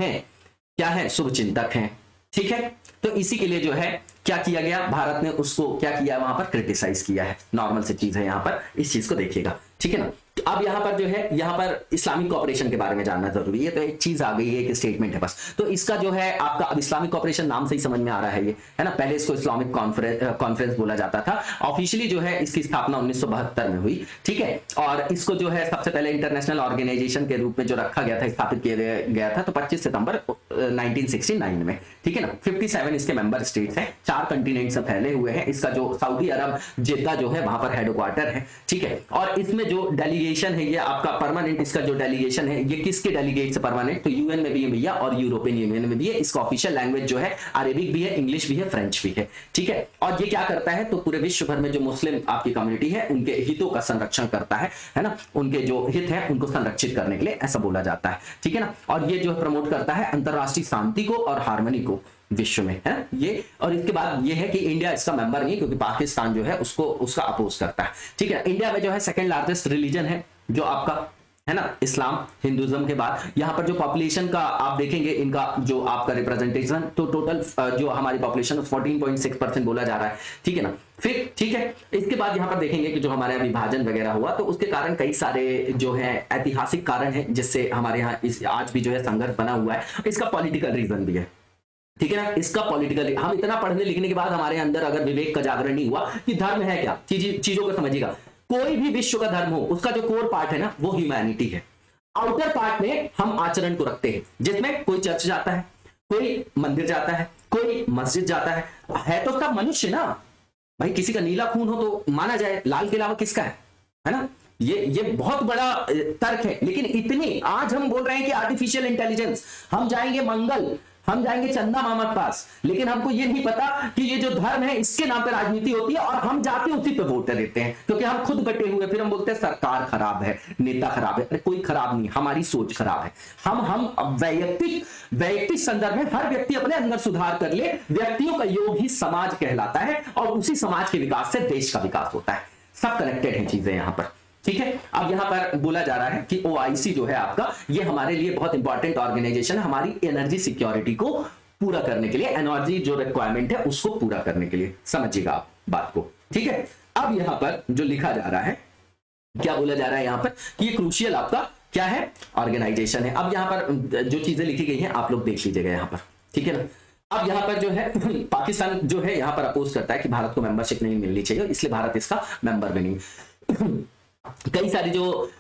[SPEAKER 2] है शुभचिंतक हैं, ठीक है। तो इसी के लिए जो है क्या किया गया, भारत ने उसको क्या किया, वहां पर क्रिटिसाइज किया है, नॉर्मल से चीज है यहाँ पर, इस चीज को देखिएगा, ठीक है ना। तो अब यहाँ पर जो है, यहाँ पर इस्लामिक कॉपरेशन के बारे में जानना जरूरी है, तो एक चीज आ गई है, एक स्टेटमेंट है बस। तो इसका जो है आपका अब इस्लामिक कॉपरेशन नाम से ही समझ में आ रहा है ये, है ना, पहले इसको इस्लामिक कॉन्फ्रेंस बोला जाता था। ऑफिशियली जो है इसकी स्थापना 1972 में हुई, ठीक है, और इसको जो है सबसे पहले इंटरनेशनल ऑर्गेनाइजेशन के रूप में जो रखा गया था, स्थापित किया गया था तो 25 सितंबर 1969 में, ठीक है ना। 57 इसके मेंबर स्टेट्स हैं, 4 कंटिनेंट से फैले हुए हैं। इसका जो सऊदी अरब जेद्दा जो है वहां पर हेडक्वार्टर है, ठीक है। और इसमें जो डेलीगेशन है ये आपका परमानेंट, इसका जो डेलीगेशन है ये किसके डेलीगेट से परमानेंट, तो यूएन में भी है भैया और यूरोपियन यूनियन में भी है। इसका ऑफिशियल लैंग्वेज जो है अरेबिक भी है, इंग्लिश भी है, फ्रेंच भी है, ठीक है। और ये क्या करता है, तो पूरे विश्व भर में जो मुस्लिम आपकी कम्युनिटी है उनके हितों का संरक्षण करता है ना, उनके जो हित है उनको संरक्षित करने के लिए ऐसा बोला जाता है, ठीक है ना। और ये जो प्रमोट करता है अंतरराष्ट्रीय शांति को और हार्मनी को विश्व में, है ये। और इसके बाद ये है कि इंडिया इसका मेंबर नहीं, क्योंकि पाकिस्तान जो है उसको उसका अपोज करता है, ठीक है। इंडिया में जो है सेकंड लार्जेस्ट रिलीजन है जो आपका, है ना, इस्लाम, हिंदुइज्म के बाद। यहाँ पर जो पॉपुलेशन का आप देखेंगे इनका जो आपका रिप्रेजेंटेशन, तो टोटल जो हमारी पॉपुलेशन 14.6% बोला जा रहा है, ठीक है ना। फिर ठीक है, इसके बाद यहाँ पर देखेंगे कि जो हमारे विभाजन वगैरह हुआ तो उसके कारण कई सारे जो है ऐतिहासिक कारण है जिससे हमारे यहाँ आज भी जो है संघर्ष बना हुआ है। इसका पॉलिटिकल रीजन भी है, ठीक है ना। इसका पॉलिटिकल, हम इतना पढ़ने लिखने के बाद हमारे अंदर अगर विवेक का जागरण नहीं हुआ कि धर्म है क्या, चीजों को समझिएगा। कोई भी विश्व का धर्म हो, उसका जो कोर पार्ट है ना वो ह्यूमैनिटी है। आउटर पार्ट में हम आचरण को रखते हैं, जिसमें कोई चर्च जाता है, कोई मंदिर जाता है, कोई मस्जिद जाता है तो सब मनुष्य ना भाई। किसी का नीला खून हो तो माना जाए, लाल के अलावा किसका है ना। ये बहुत बड़ा तर्क है। लेकिन इतनी आज हम बोल रहे हैं कि आर्टिफिशियल इंटेलिजेंस, हम जाएंगे मंगल, हम जाएंगे चंदा मामा के पास, लेकिन हमको ये नहीं पता कि ये जो धर्म है इसके नाम पे राजनीति होती है और हम जाके उसी पे वोट देते हैं, क्योंकि हम खुद बटे हुए। फिर हम बोलते हैं सरकार खराब है, नेता खराब है। अरे कोई खराब नहीं, हमारी सोच खराब है। हम वैयक्तिक संदर्भ में हर व्यक्ति अपने अंदर सुधार कर ले, व्यक्तियों का योग ही समाज कहलाता है और उसी समाज के विकास से देश का विकास होता है। सब कनेक्टेड है चीजें यहाँ पर, ठीक है। अब यहां पर बोला जा रहा है कि ओआईसी जो है आपका, ये हमारे लिए बहुत इंपॉर्टेंट ऑर्गेनाइजेशन है, हमारी एनर्जी सिक्योरिटी को पूरा करने के लिए, एनर्जी जो रिक्वायरमेंट है उसको पूरा करने के लिए, समझिएगा आप बात को, ठीक है। अब यहां पर जो लिखा जा रहा है, क्या बोला जा रहा है यहां पर कि ये क्रूशियल आपका क्या है, ऑर्गेनाइजेशन है। अब यहां पर जो चीजें लिखी गई हैं आप लोग देख लीजिएगा यहां पर, ठीक है ना। अब यहां पर जो है पाकिस्तान जो है यहां पर अपोज करता है कि भारत को मेंबरशिप नहीं मिलनी चाहिए, इसलिए भारत इसका मेंबर भी नहीं। कई सारी जो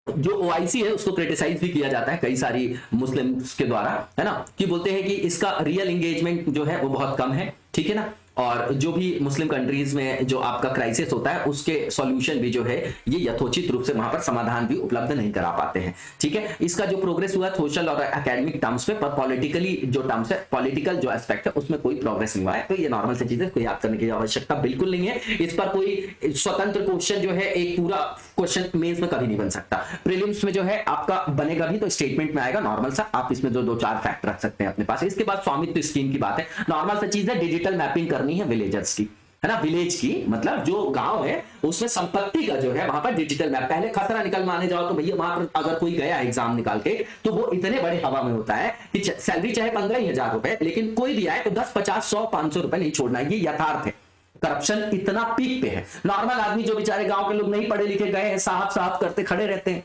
[SPEAKER 2] जो ओआईसी है उसको क्रिटिसाइज भी किया जाता है कई सारी मुस्लिम्स के द्वारा, है ना, कि बोलते हैं कि इसका रियल एंगेजमेंट जो है वो बहुत कम है, ठीक है ना। और जो भी मुस्लिम कंट्रीज में जो आपका क्राइसिस होता है उसके सॉल्यूशन भी जो है ये यथोचित रूप से वहां पर समाधान भी उपलब्ध नहीं करा पाते हैं, ठीक है। इसका जो प्रोग्रेस हुआ सोशल और एकेडमिक टर्म्स पे, पर पॉलिटिकली जो टर्म्स है, पॉलिटिकल जो एस्पेक्ट है उसमें कोई प्रोग्रेस नहीं हुआ है। तो ये नॉर्मल सी चीज है, कोई याद करने की आवश्यकता बिल्कुल नहीं है। इस पर कोई स्वतंत्र क्वेश्चन जो है एक पूरा क्वेश्चन मेंस में कभी नहीं बन सकता। प्रीलिम्स में जो है आपका बनेगा भी तो स्टेटमेंट में आएगा नॉर्मल सा, आप इसमें जो 2-4 फैक्ट रख सकते हैं अपने पास। इसके बाद स्वामित्व स्कीम की बात है, नॉर्मल सा चीज है, डिजिटल मैपिंग करनी है विलेजर्स की, है ना, विलेज की मतलब जो गांव है उसमें संपत्ति का जो है वहां पर डिजिटल मैप, पहले खसरा निकल माने जाओ तो भैया वहां पर अगर कोई गया एग्जाम निकाल के तो वो इतने बड़े हवा में होता है कि सैलरी चाहे 15,000 रुपए, लेकिन कोई भी आए तो 10, 50, 100, 500 रुपए नहीं छोड़ना, ये यथार्थ है। करप्शन इतना पीक पे है, नॉर्मल आदमी जो बेचारे गांव के लोग नहीं पढ़े लिखे गए हैं, साहब साहब करते खड़े रहते हैं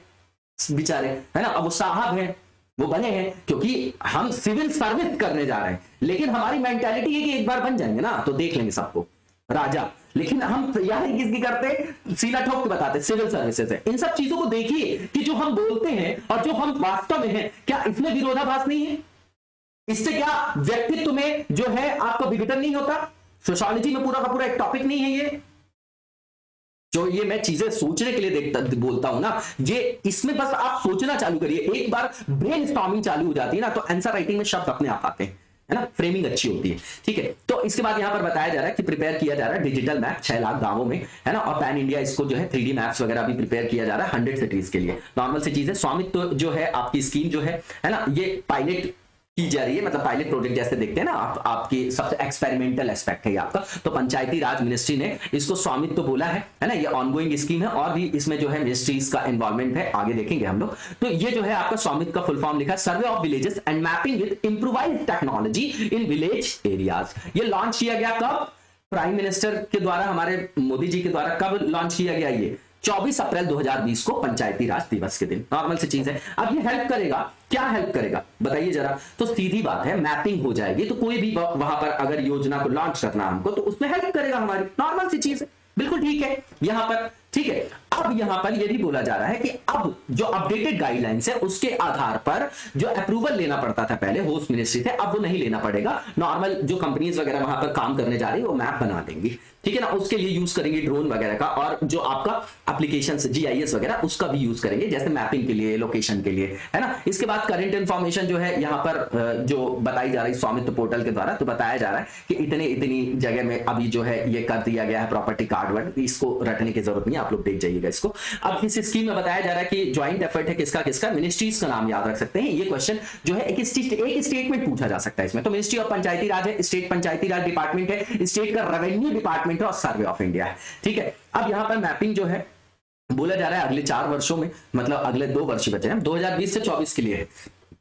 [SPEAKER 2] बेचारे, है ना, अब वो साहब हैं, वो बने हैं क्योंकि हम सिविल सर्विस करने जा रहे हैं, लेकिन हमारी मेंटालिटी है कि एक बार बन जाएंगे ना तो देख लेंगे सबको राजा, लेकिन हम तैयारी किसकी करते, सीना ठोक के बताते सिविल सर्विसेज है। इन सब चीजों को देखिए कि जो हम बोलते हैं और जो हम वास्तव में हैं, क्या इसमें विरोधाभास नहीं है? इससे क्या व्यक्तित्व में जो है आपका विघटन नहीं होता? सोशियोलॉजी में पूरा का पूरा एक टॉपिक नहीं है ये जो ये मैं चीजें सोचने के लिए बोलता हूं ना, ये इसमें बस आप सोचना चालू करिए, एक बार ब्रेन स्टॉर्मिंग चालू हो जाती है ना तो आंसर राइटिंग में शब्द अपने आप आते हैं, है ना, फ्रेमिंग अच्छी होती है। ठीक है, तो इसके बाद यहां पर बताया जा रहा है कि प्रिपेयर किया जा रहा है डिजिटल मैप 6 लाख गांवों में, है ना, और पैन इंडिया इसको जो है 3D मैप्स वगैरह भी प्रिपेयर किया जा रहा है 100 सिटीज के लिए। नॉर्मल सी चीज है, स्वामित्व जो है आपकी स्कीम जो है ना, ये पायलट की जा रही है, मतलब पायलट प्रोजेक्ट जैसे देखते हैं ना आपकी सबसे एक्सपेरिमेंटल एस्पेक्ट है आपका, तो पंचायती राज मिनिस्ट्री ने इसको स्वामित्व बोला है ना, ये ऑनगोइंग स्कीम है और भी इसमें जो है मिनिस्ट्रीज का इन्वॉल्वमेंट है, आगे देखेंगे हम लोग। तो ये जो है आपका स्वामित्व का फुल फॉर्म लिखा है survey of villages and mapping with improvised technology in village areas. ये लॉन्च किया गया कब? प्राइम मिनिस्टर के द्वारा, हमारे मोदी जी के द्वारा कब लॉन्च किया गया? ये 24 अप्रैल 2020 को पंचायती राज दिवस के दिन। नॉर्मल सी चीज है। अब ये हेल्प करेगा, क्या हेल्प करेगा बताइए जरा? तो सीधी बात है, मैपिंग हो जाएगी, तो कोई भी वहां पर अगर योजना को लॉन्च करना हमको तो उसमें हेल्प करेगा हमारी, नॉर्मल सी चीज है, बिल्कुल ठीक है यहां पर। ठीक है, अब यहां पर यह भी बोला जा रहा है कि अब जो अपडेटेड गाइडलाइंस है उसके आधार पर जो अप्रूवल लेना पड़ता था पहले होस्ट मिनिस्ट्री थे, अब वो नहीं लेना पड़ेगा। नॉर्मल जो कंपनीज वगैरह वहां पर काम करने जा रही है वो मैप बना देंगी, ठीक है ना, उसके लिए यूज करेंगे ड्रोन वगैरह का, और जो आपका एप्लीकेशन जीआईएस वगैरह उसका भी यूज करेंगे, जैसे मैपिंग के लिए, लोकेशन के लिए, है ना। इसके बाद करंट इंफॉर्मेशन जो है यहाँ पर जो बताई जा रही स्वामित्व पोर्टल के द्वारा, तो बताया जा रहा है कि इतनी जगह में अभी जो है ये कर दिया गया है प्रॉपर्टी कार्ड वर्ड, इसको रटने की जरूरत नहीं, आप लोग देख जाइएगा इसको। अब इस स्कीम में बताया जा रहा है कि ज्वाइंट एफर्ट है किसका किसका, मिनिस्ट्रीज का नाम याद रख सकते हैं। ये क्वेश्चन जो है एक स्टेटमेंट पूछा जा सकता है इसमें, तो मिनिस्ट्री ऑफ पंचायती राज है, स्टेट पंचायती राज डिपार्टमेंट है, स्टेट का रेवेन्यू डिपार्टमेंट है और सर्वे ऑफ इंडिया है। ठीक है, अब यहां पर मैपिंग जो है बोला जा रहा है अगले 4 वर्षों में, मतलब अगले 2 वर्ष बचे हैं, 2020 से 24 के लिए है,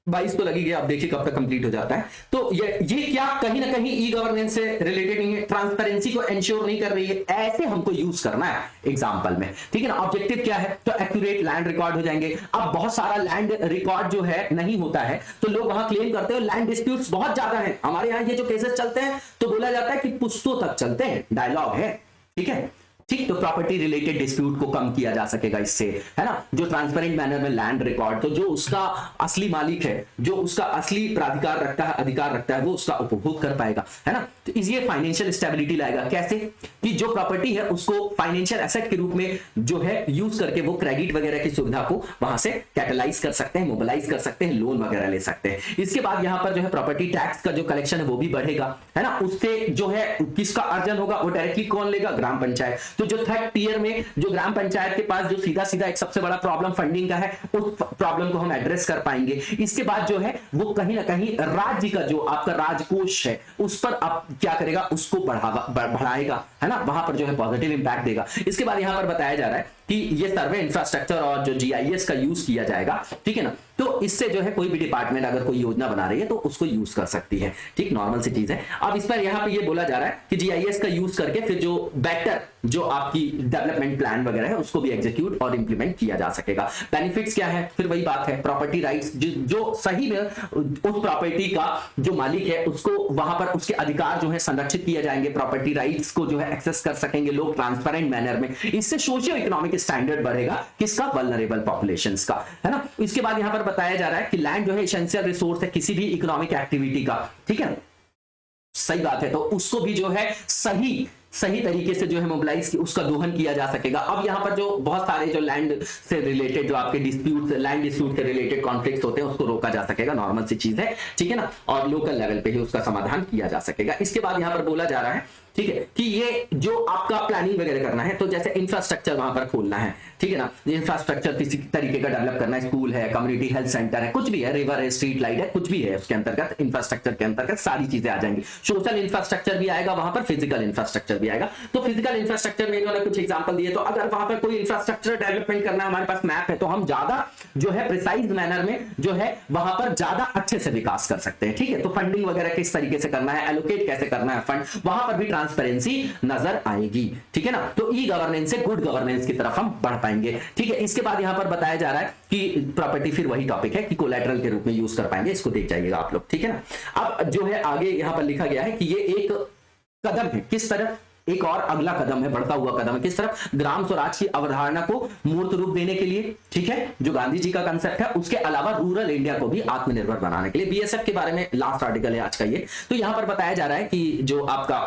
[SPEAKER 2] 22 तो लगी गया, आप देखिए कब तक कंप्लीट हो जाता है। तो ये क्या कहीं ना कहीं ई गवर्नेंस से रिलेटेड नहीं है, ट्रांसपेरेंसी को एंश्योर नहीं कर रही है, ऐसे हमको यूज करना है एग्जांपल में, ठीक है ना। ऑब्जेक्टिव क्या है? तो एक्यूरेट लैंड रिकॉर्ड हो जाएंगे। अब बहुत सारा लैंड रिकॉर्ड जो है नहीं होता है, तो लोग वहां क्लेम करते हैं लैंड डिस्प्यूट्स बहुत ज्यादा है। हमारे यहाँ ये जो केसेस चलते हैं तो बोला जाता है कि पुश्तों तक चलते हैं, डायलॉग है, ठीक है, ठीक। तो प्रॉपर्टी रिलेटेड डिस्प्यूट को कम किया जा सकेगा इससे, है ना, जो ट्रांसपेरेंट मैनर में लैंड रिकॉर्ड, तो जो उसका असली मालिक है, जो उसका असली प्राधिकार रखता है, अधिकार रखता है, वो उसका उपभोग कर पाएगा, है ना। तो ये फाइनेंशियल स्टेबिलिटी लाएगा। कैसे? कि जो प्रॉपर्टी है उसको फाइनेंशियल एसेट के रूप में जो है यूज करके वो क्रेडिट वगैरह की सुविधा को वहां से कैटलाइज कर सकते हैं, मोबिलाइज कर सकते हैं, लोन वगैरह ले सकते हैं। इसके बाद यहां पर जो है प्रॉपर्टी टैक्स का जो कलेक्शन है वो भी बढ़ेगा, है ना। उससे जो है किसका अर्जन होगा? वो डायरेक्टली कौन लेगा? ग्राम पंचायत। तो जो थर्ड टीयर में जो ग्राम पंचायत के पास जो सीधा सीधा एक सबसे बड़ा प्रॉब्लम फंडिंग का है, उस प्रॉब्लम को हम एड्रेस कर पाएंगे। इसके बाद जो है वो कहीं ना कहीं राज्य का जो आपका राजकोष है उस पर आप क्या करेगा? उसको बढ़ाएगा, है ना, वहां पर जो है पॉजिटिव इंपैक्ट देगा। इसके बाद यहां पर बताया जा रहा है कि ये सर्वे इंफ्रास्ट्रक्चर और जो जीआईएस का यूज किया जाएगा, ठीक है ना। तो इससे जो है कोई भी डिपार्टमेंट अगर कोई योजना बना रही है तो उसको यूज कर सकती है, ठीक, नॉर्मल सी चीज है। अब इस पर यहां पे ये बोला जा रहा है कि जीआईएस का यूज करके फिर जो बेटर जो आपकी डेवलपमेंट प्लान वगैरह है उसको भी एग्जीक्यूट और इंप्लीमेंट किया जा सकेगा। बेनिफिट्स क्या है? फिर वही बात है, प्रॉपर्टी राइट्स, जो सही में उस प्रॉपर्टी का जो मालिक है उसको वहां पर उसके अधिकार जो है संरक्षित किए जाएंगे, प्रॉपर्टी राइट्स को जो है एक्सेस कर सकेंगे लोग ट्रांसपेरेंट मैनर में। इससे सोशियो इकोनॉमिक स्टैंडर्ड बढ़ेगा, किसका? वल्नरेबल पॉपुलेशंस का, है ना। इसके बाद यहां पर बताया जा रहा है कि लैंड जो है एसेंशियल रिसोर्स है किसी भी इकोनॉमिक एक्टिविटी का, ठीक है, सही बात है। तो उसको भी जो है सही तरीके से जो है मोबिलाइज की उसका दोहन किया जा सकेगा। अब यहाँ पर जो बहुत सारे जो लैंड से रिलेटेड जो आपके डिस्प्यूट, लैंड डिस्प्यूट से रिलेटेड कॉन्फ्लिक्ट होते हैं उसको रोका जा सकेगा, नॉर्मल सी चीज है, ठीक है ना, और लोकल लेवल पे ही उसका समाधान किया जा सकेगा। इसके बाद यहाँ पर बोला जा रहा है ठीक है, कि ये जो आपका प्लानिंग वगैरह करना है, तो जैसे इंफ्रास्ट्रक्चर वहां पर खोलना है, ठीक है ना, इंफ्रास्ट्रक्चर किसी तरीके का डेवलप करना है, स्कूल है, कम्युनिटी हेल्थ सेंटर है, कुछ भी है, रिवर है, स्ट्रीट लाइट है, कुछ भी है, उसके अंतर्गत इंफ्रास्ट्रक्चर के अंतर्गत सारी चीजें आ जाएंगी। सोशल इंफ्रास्ट्रक्चर भी आएगा वहां पर, फिजिकल इंफ्रास्ट्रक्चर भी आएगा। तो फिजिकल इंफ्रास्ट्रक्चर में इन्होंने कुछ एग्जांपल दिए, तो अगर वहां पर कोई इंफ्रास्ट्रक्चर डेवलपमेंट करना है, हमारे पास मैप है, तो हम ज्यादा जो है प्रिसाइज मैनर में जो है वहां पर ज्यादा अच्छे से विकास कर सकते हैं, ठीक है। तो फंडिंग वगैरह किस तरीके से करना है, एलोकेट कैसे करना है फंड, वहां पर भी ट्रांसपेरेंसी नजर आएगी, ठीक है ना। तो ई गवर्नेंस से गुड गवर्नेंस की तरफ हम बढ़ पाएंगे, ठीक है। इसके बाद यहां पर बताया जा रहा है कि प्रॉपर्टी, फिर वही टॉपिक है कि कोलैटरल के रूप में यूज कर पाएंगे, इसको देख जाइएगा आप लोग, ठीक है ना। अब जो है आगे यहां पर लिखा गया है कि ये एक कदम है, किस तरफ, एक और अगला कदम है, बढ़ता हुआ कदम है, किस तरफ, ग्राम स्वराज की अवधारणा को मूर्त रूप देने के लिए, ठीक है, जो गांधी जी का कंसेप्ट है, उसके अलावा रूरल इंडिया को भी आत्मनिर्भर बनाने के लिए। बीएसएफ के बारे में लास्ट आर्टिकल है आज का ये। तो यहां पर बताया जा रहा है कि जो आपका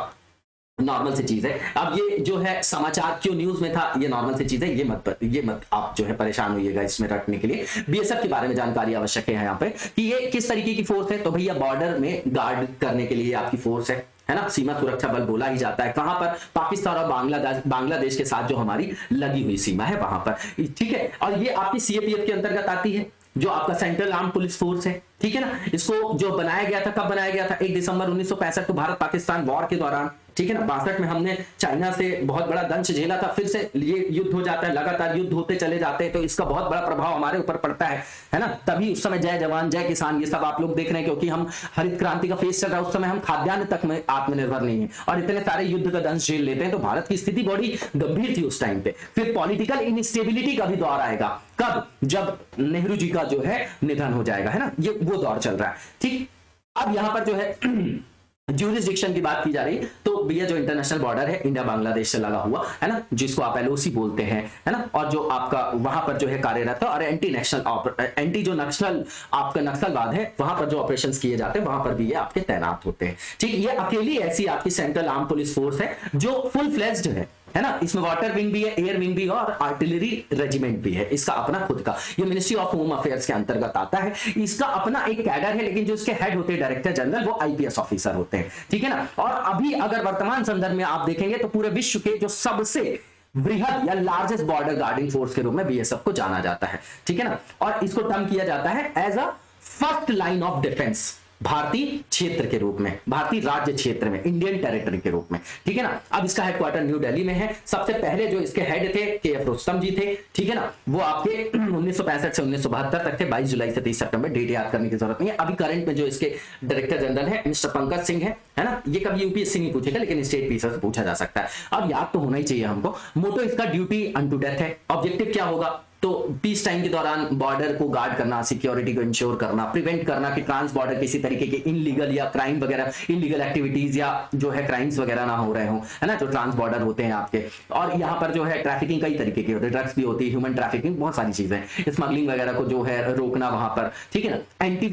[SPEAKER 2] नॉर्मल सी चीज है, अब ये जो है समाचार क्यों न्यूज में था, ये नॉर्मल सी चीज है, ये मत आप जो है परेशान होइएगा इसमें रखने के लिए। बीएसएफ के बारे में जानकारी आवश्यक है यहाँ पे कि ये किस तरीके की फोर्स है। तो भैया बॉर्डर में गार्ड करने के लिए आपकी फोर्स है ना, सीमा सुरक्षा बल बोला ही जाता है। कहां पर, पाकिस्तान और बांग्लादेश के साथ जो हमारी लगी हुई सीमा है वहां पर, ठीक है। और ये आपकी सीएपीएफ के अंतर्गत आती है, जो आपका सेंट्रल आर्म पुलिस फोर्स है, ठीक है ना। इसको जो बनाया गया था, कब बनाया गया था, 1 दिसंबर 1965 को भारत पाकिस्तान वॉर के दौरान, ठीक है ना। 62 में हमने चाइना से बहुत बड़ा दंश झेला था, फिर से ये युद्ध हो जाता है, लगातार युद्ध होते चले जाते हैं, तो इसका बहुत बड़ा प्रभाव हमारे ऊपर पड़ता है ना। तभी उस समय जय जवान जय किसान ये सब आप लोग देख रहे हैं, क्योंकि हम हरित क्रांति का फेस चल रहा है, उस समय हम खाद्यान्न तक में आत्मनिर्भर नहीं है और इतने सारे युद्ध का दंश झेल लेते हैं। तो भारत की स्थिति बड़ी गंभीर थी उस टाइम पे। फिर पॉलिटिकल इनस्टेबिलिटी का भी दौर आएगा, कब, जब नेहरू जी का जो है निधन हो जाएगा, है ना, ये वो दौर चल रहा है, ठीक। अब यहां पर जो है ज्यूरिसडिक्शन की बात की जा रही है, तो भैया जो इंटरनेशनल बॉर्डर है इंडिया बांग्लादेश से लगा हुआ है ना, जिसको आप एलओसी बोलते हैं, है ना, और जो आपका वहां पर जो है कार्यरत है, और एंटी जो नक्सल आपका नक्सलवाद है, वहां पर जो ऑपरेशंस किए जाते हैं वहां पर भी ये आपके तैनात होते हैं, ठीक। ये अकेली ऐसी आपकी सेंट्रल आर्म पुलिस फोर्स है जो फुल फ्लेज्ड है ना। इसमें वाटर विंग भी है, एयर विंग भी है और आर्टिलरी रेजिमेंट भी है, इसका अपना खुद का। ये मिनिस्ट्री ऑफ होम अफेयर्स के अंतर्गत आता है, इसका अपना एक कैडर है, लेकिन जो इसके हेड होते हैं डायरेक्टर जनरल, वो आईपीएस ऑफिसर होते हैं, ठीक है ना। और अभी अगर वर्तमान संदर्भ में आप देखेंगे तो पूरे विश्व के जो सबसे बृहद या लार्जेस्ट बॉर्डर गार्डिंग फोर्स के रूप में बीएसएफ को जाना जाता है, ठीक है ना। और इसको टर्म किया जाता है as a first line of defence, भारतीय क्षेत्र के रूप में, भारतीय राज्य क्षेत्र में, इंडियन टेरिटरी के रूप में, ठीक है ना। अब इसका हेडक्वार्टर न्यू दिल्ली में है। सबसे पहले जो इसके हेड थे केएफ रुस्तम जी थे, ठीक है ना, वो आपके 1965 से 1972 तक थे। 22 जुलाई से 30 सितंबर, डेट याद करने की जरूरत नहीं है। अभी करंट में जो इसके डायरेक्टर जनरल है मिस्टर पंकज सिंह है ना। ये कभी यूपीएससी नहीं पूछेगा, लेकिन स्टेट पीएससी से पूछा जा सकता है। अब याद तो होना ही चाहिए हमको। मोटो इसका ड्यूटी अनटू डेथ है। ऑब्जेक्टिव क्या होगा, तो पीस टाइम के दौरान बॉर्डर को गार्ड करना, सिक्योरिटी को इंश्योर करना, प्रिवेंट करना कि ट्रांस बॉर्डर किसी तरीके के इनलीगल या क्राइम वगैरह, इनलीगल एक्टिविटीज या जो है क्राइम्स वगैरह ना हो रहे हो, है ना, जो ट्रांस बॉर्डर होते हैं आपके। और यहाँ पर जो है ट्रैफिकिंग कई तरीके की होती है, ड्रग्स भी होती है, ह्यूमन ट्रैफिकिंग, बहुत सारी चीजें, स्मगलिंग वगैरह को जो है रोकना वहां पर, ठीक है ना। एंटी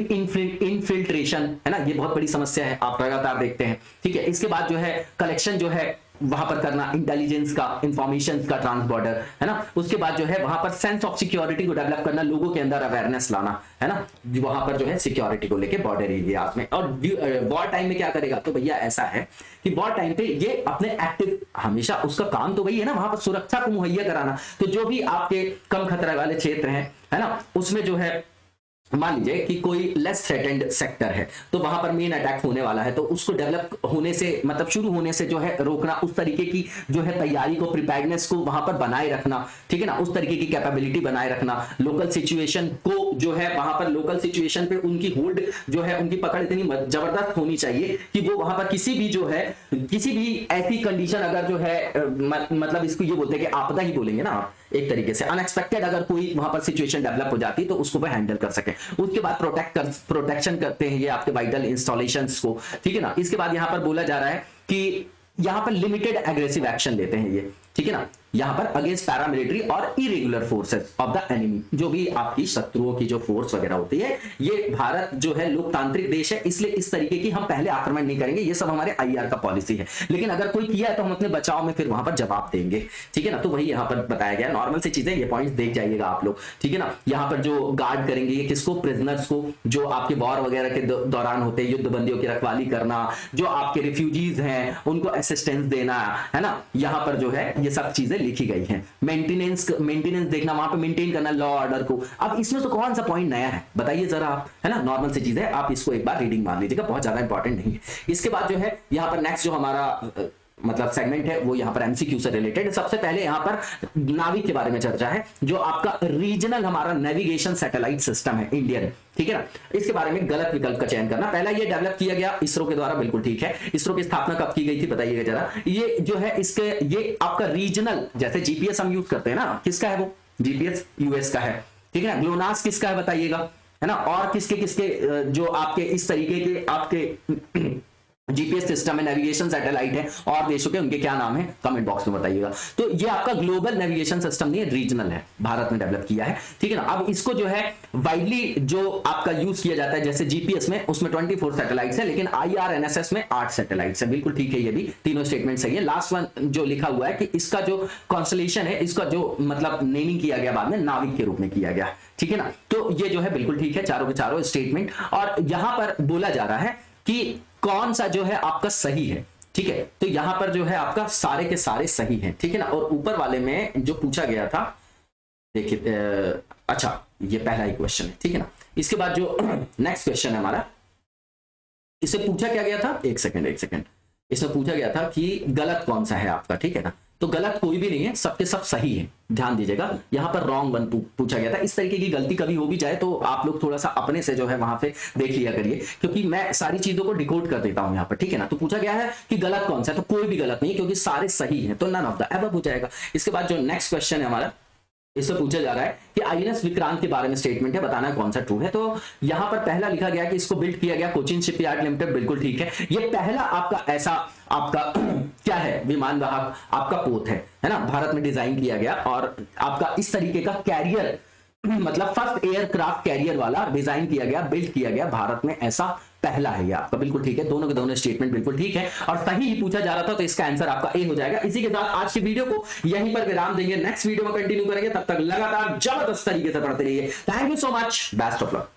[SPEAKER 2] इनफिल्ट्रेशन, है ना, ये बहुत बड़ी समस्या है, आप लगातार देखते हैं, ठीक है। इसके बाद जो है कलेक्शन जो है वहां पर करना, इंटेलिजेंस का, इंफॉर्मेशन का, ट्रांस बॉर्डर, है ना। उसके बाद जो है वहां पर सेंस ऑफ सिक्योरिटी को डेवलप करना, लोगों के अंदर अवेयरनेस लाना, है ना, वहां पर जो है सिक्योरिटी को लेके बॉर्डर एरियाज में। और वॉर टाइम में क्या करेगा, तो भैया ऐसा है कि वॉर टाइम पे ये अपने एक्टिव, हमेशा उसका काम तो वही है ना, वहां पर सुरक्षा को मुहैया कराना। तो जो भी आपके कम खतरा वाले क्षेत्र हैं, है ना, उसमें जो है मान लीजिए कि कोई लेस थ्रेटेंड सेक्टर है, तो वहां पर मेन अटैक होने वाला है, तो उसको डेवलप होने से, मतलब शुरू होने से जो है रोकना, उस तरीके की जो है तैयारी को, प्रिपेयर्डनेस को वहां पर बनाए रखना, ठीक है ना, उस तरीके की कैपेबिलिटी बनाए रखना। लोकल सिचुएशन को जो है वहां पर, लोकल सिचुएशन पे उनकी होल्ड जो है, उनकी पकड़ इतनी जबरदस्त होनी चाहिए कि वो वहां पर किसी भी जो है, किसी भी ऐसी कंडीशन अगर जो है, मतलब इसको ये बोलते हैं कि आपदा ही बोलेंगे ना एक तरीके से, अनएक्सपेक्टेड अगर कोई वहां पर सिचुएशन डेवलप हो जाती है तो उसको वो हैंडल कर सके। उसके बाद प्रोटेक्शन करते हैं ये आपके वाइटल इंस्टॉलेशंस को, ठीक है ना। इसके बाद यहां पर बोला जा रहा है कि यहां पर लिमिटेड एग्रेसिव एक्शन लेते हैं ये, ठीक है ना। यहां पर अगेंस्ट पैरामिलिट्री और irregular forces of the enemy, जो भी आपकी शत्रुओं की जो फोर्स वगैरह होती है। ये भारत जो है लोकतांत्रिक देश है, इसलिए इस तरीके की हम पहले आक्रमण नहीं करेंगे, ये सब हमारे आईआर का पॉलिसी है। लेकिन अगर कोई किया है तो हम अपने बचाव में फिर वहां पर जवाब देंगे, ठीक है ना। तो वही यहां पर बताया गया, नॉर्मल सी चीजें, ये पॉइंट्स देख जाइएगा आप लोग, ठीक है ना। यहां पर जो गार्ड करेंगे ये किसको, प्रिजनर्स को, जो आपके वॉर वगैरह के दौरान होते हैं, युद्ध बंदियों की रखवाली करना, जो आपके रिफ्यूजीज हैं उनको असिस्टेंस देना, है ना। यहां पर जो है ये सब चीजें लिखी गई हैं। मेंटेनेंस देखना, वहां पे मेंटेन करना लॉ ऑर्डर को। अब इसमें तो कौन सा पॉइंट नया है बताइए जरा आप, है ना। नॉर्मल सी चीज है, आप इसको एक बार रीडिंग मान लीजिएगा, बहुत ज्यादा इंपॉर्टेंट नहीं है। इसके बाद जो है यहां पर नेक्स्ट जो हमारा मतलब सेगमेंट है वो यहाँ पर एमसीक्यू से रिलेटेड। सबसे पहले यहाँ पर नाविक के बारे में चर्चा है, जो आपका रीजनल हमारा नेविगेशन सैटेलाइट सिस्टम है इंडियन, ठीक है ना। इसके बारे में गलत विकल्प का चयन करना। पहला ये डेवलप किया गया इसरो के द्वारा, बिल्कुल ठीक है। इसरो की स्थापना कब की गई थी बताइएगा जरा। ये जो है इसके, ये आपका रीजनल, जैसे जीपीएस हम यूज करते हैं ना, किसका है वो, जीपीएस यूएस का है, ठीक है ना। ग्लोनास किसका है बताइएगा, है ना। और किसके किसके जो आपके इस तरीके के आपके जीपीएस सिस्टम है, नेविगेशन सैटेलाइट है, और देशों के उनके क्या नाम है कमेंट बॉक्स में बताइएगा। तो ये आपका ग्लोबल नेविगेशन सिस्टम नहीं है, रीजनल है, भारत में डेवलप किया है, ठीक है ना। अब इसको जो है वाइडली जो आपका यूज किया जाता है, जैसे जीपीएस में उसमें 24 सैटेलाइट्स है, लेकिन आईआरएनएसएस में 8 सैटेलाइट्स है, बिल्कुल ठीक है। ये भी तीनों स्टेटमेंट सही है। लास्ट वन जो लिखा हुआ है कि इसका जो कॉन्स्टलेशन है, इसका जो मतलब नेमिंग किया गया बाद में नाविक के रूप में किया गया, ठीक है ना। तो ये जो है बिल्कुल ठीक है, चारों के चारों स्टेटमेंट। और यहां पर बोला जा रहा है कि कौन सा जो है आपका सही है, ठीक है। तो यहां पर जो है आपका सारे के सारे सही हैं, ठीक है ना। और ऊपर वाले में जो पूछा गया था, देखिए अच्छा ये पहला ही क्वेश्चन है, ठीक है ना। इसके बाद जो नेक्स्ट क्वेश्चन है हमारा, इसे पूछा क्या गया था, एक सेकंड, इसमें पूछा गया था कि गलत कौन सा है आपका, ठीक है ना। तो गलत कोई भी नहीं है, सबके सब सही है, ध्यान दीजिएगा। यहां पर रॉन्ग वन पूछा गया था। इस तरीके की गलती कभी हो भी जाए तो आप लोग थोड़ा सा अपने से जो है वहां पे देख लिया करिए, क्योंकि मैं सारी चीजों को डिकोड कर देता हूं यहां पर, ठीक है ना। तो पूछा गया है कि गलत कौन सा है, तो कोई भी गलत नहीं है, क्योंकि सारे सही हैं, तो नन ऑफ द अबव हो जाएगा। इसके बाद जो नेक्स्ट क्वेश्चन है हमारा, इससे पूछा जा रहा है कि आईएनएस विक्रांत के बारे में स्टेटमेंट है, बताना कौन सा ट्रू है। तो यहां पर पहला लिखा गया कि इसको बिल्ड किया गया कोचिन शिपयार्ड लिमिटेड, बिल्कुल ठीक है। ये पहला आपका ऐसा आपका क्या है, विमान वाहक आपका पोत है ना, भारत में डिजाइन किया गया, और आपका इस तरीके का कैरियर मतलब फर्स्ट एयरक्राफ्ट कैरियर वाला डिजाइन किया गया, बिल्ड किया गया भारत में, ऐसा पहला है ये आपका, बिल्कुल ठीक है। दोनों के दोनों स्टेटमेंट बिल्कुल ठीक है और सही ही पूछा जा रहा था, तो इसका आंसर आपका ए हो जाएगा। इसी के साथ आज की वीडियो को यहीं पर विराम देंगे, नेक्स्ट वीडियो में कंटिन्यू करेंगे, तब तक लगातार जबरदस्त तरीके से पढ़ते रहिए। Thank you so much, best of luck.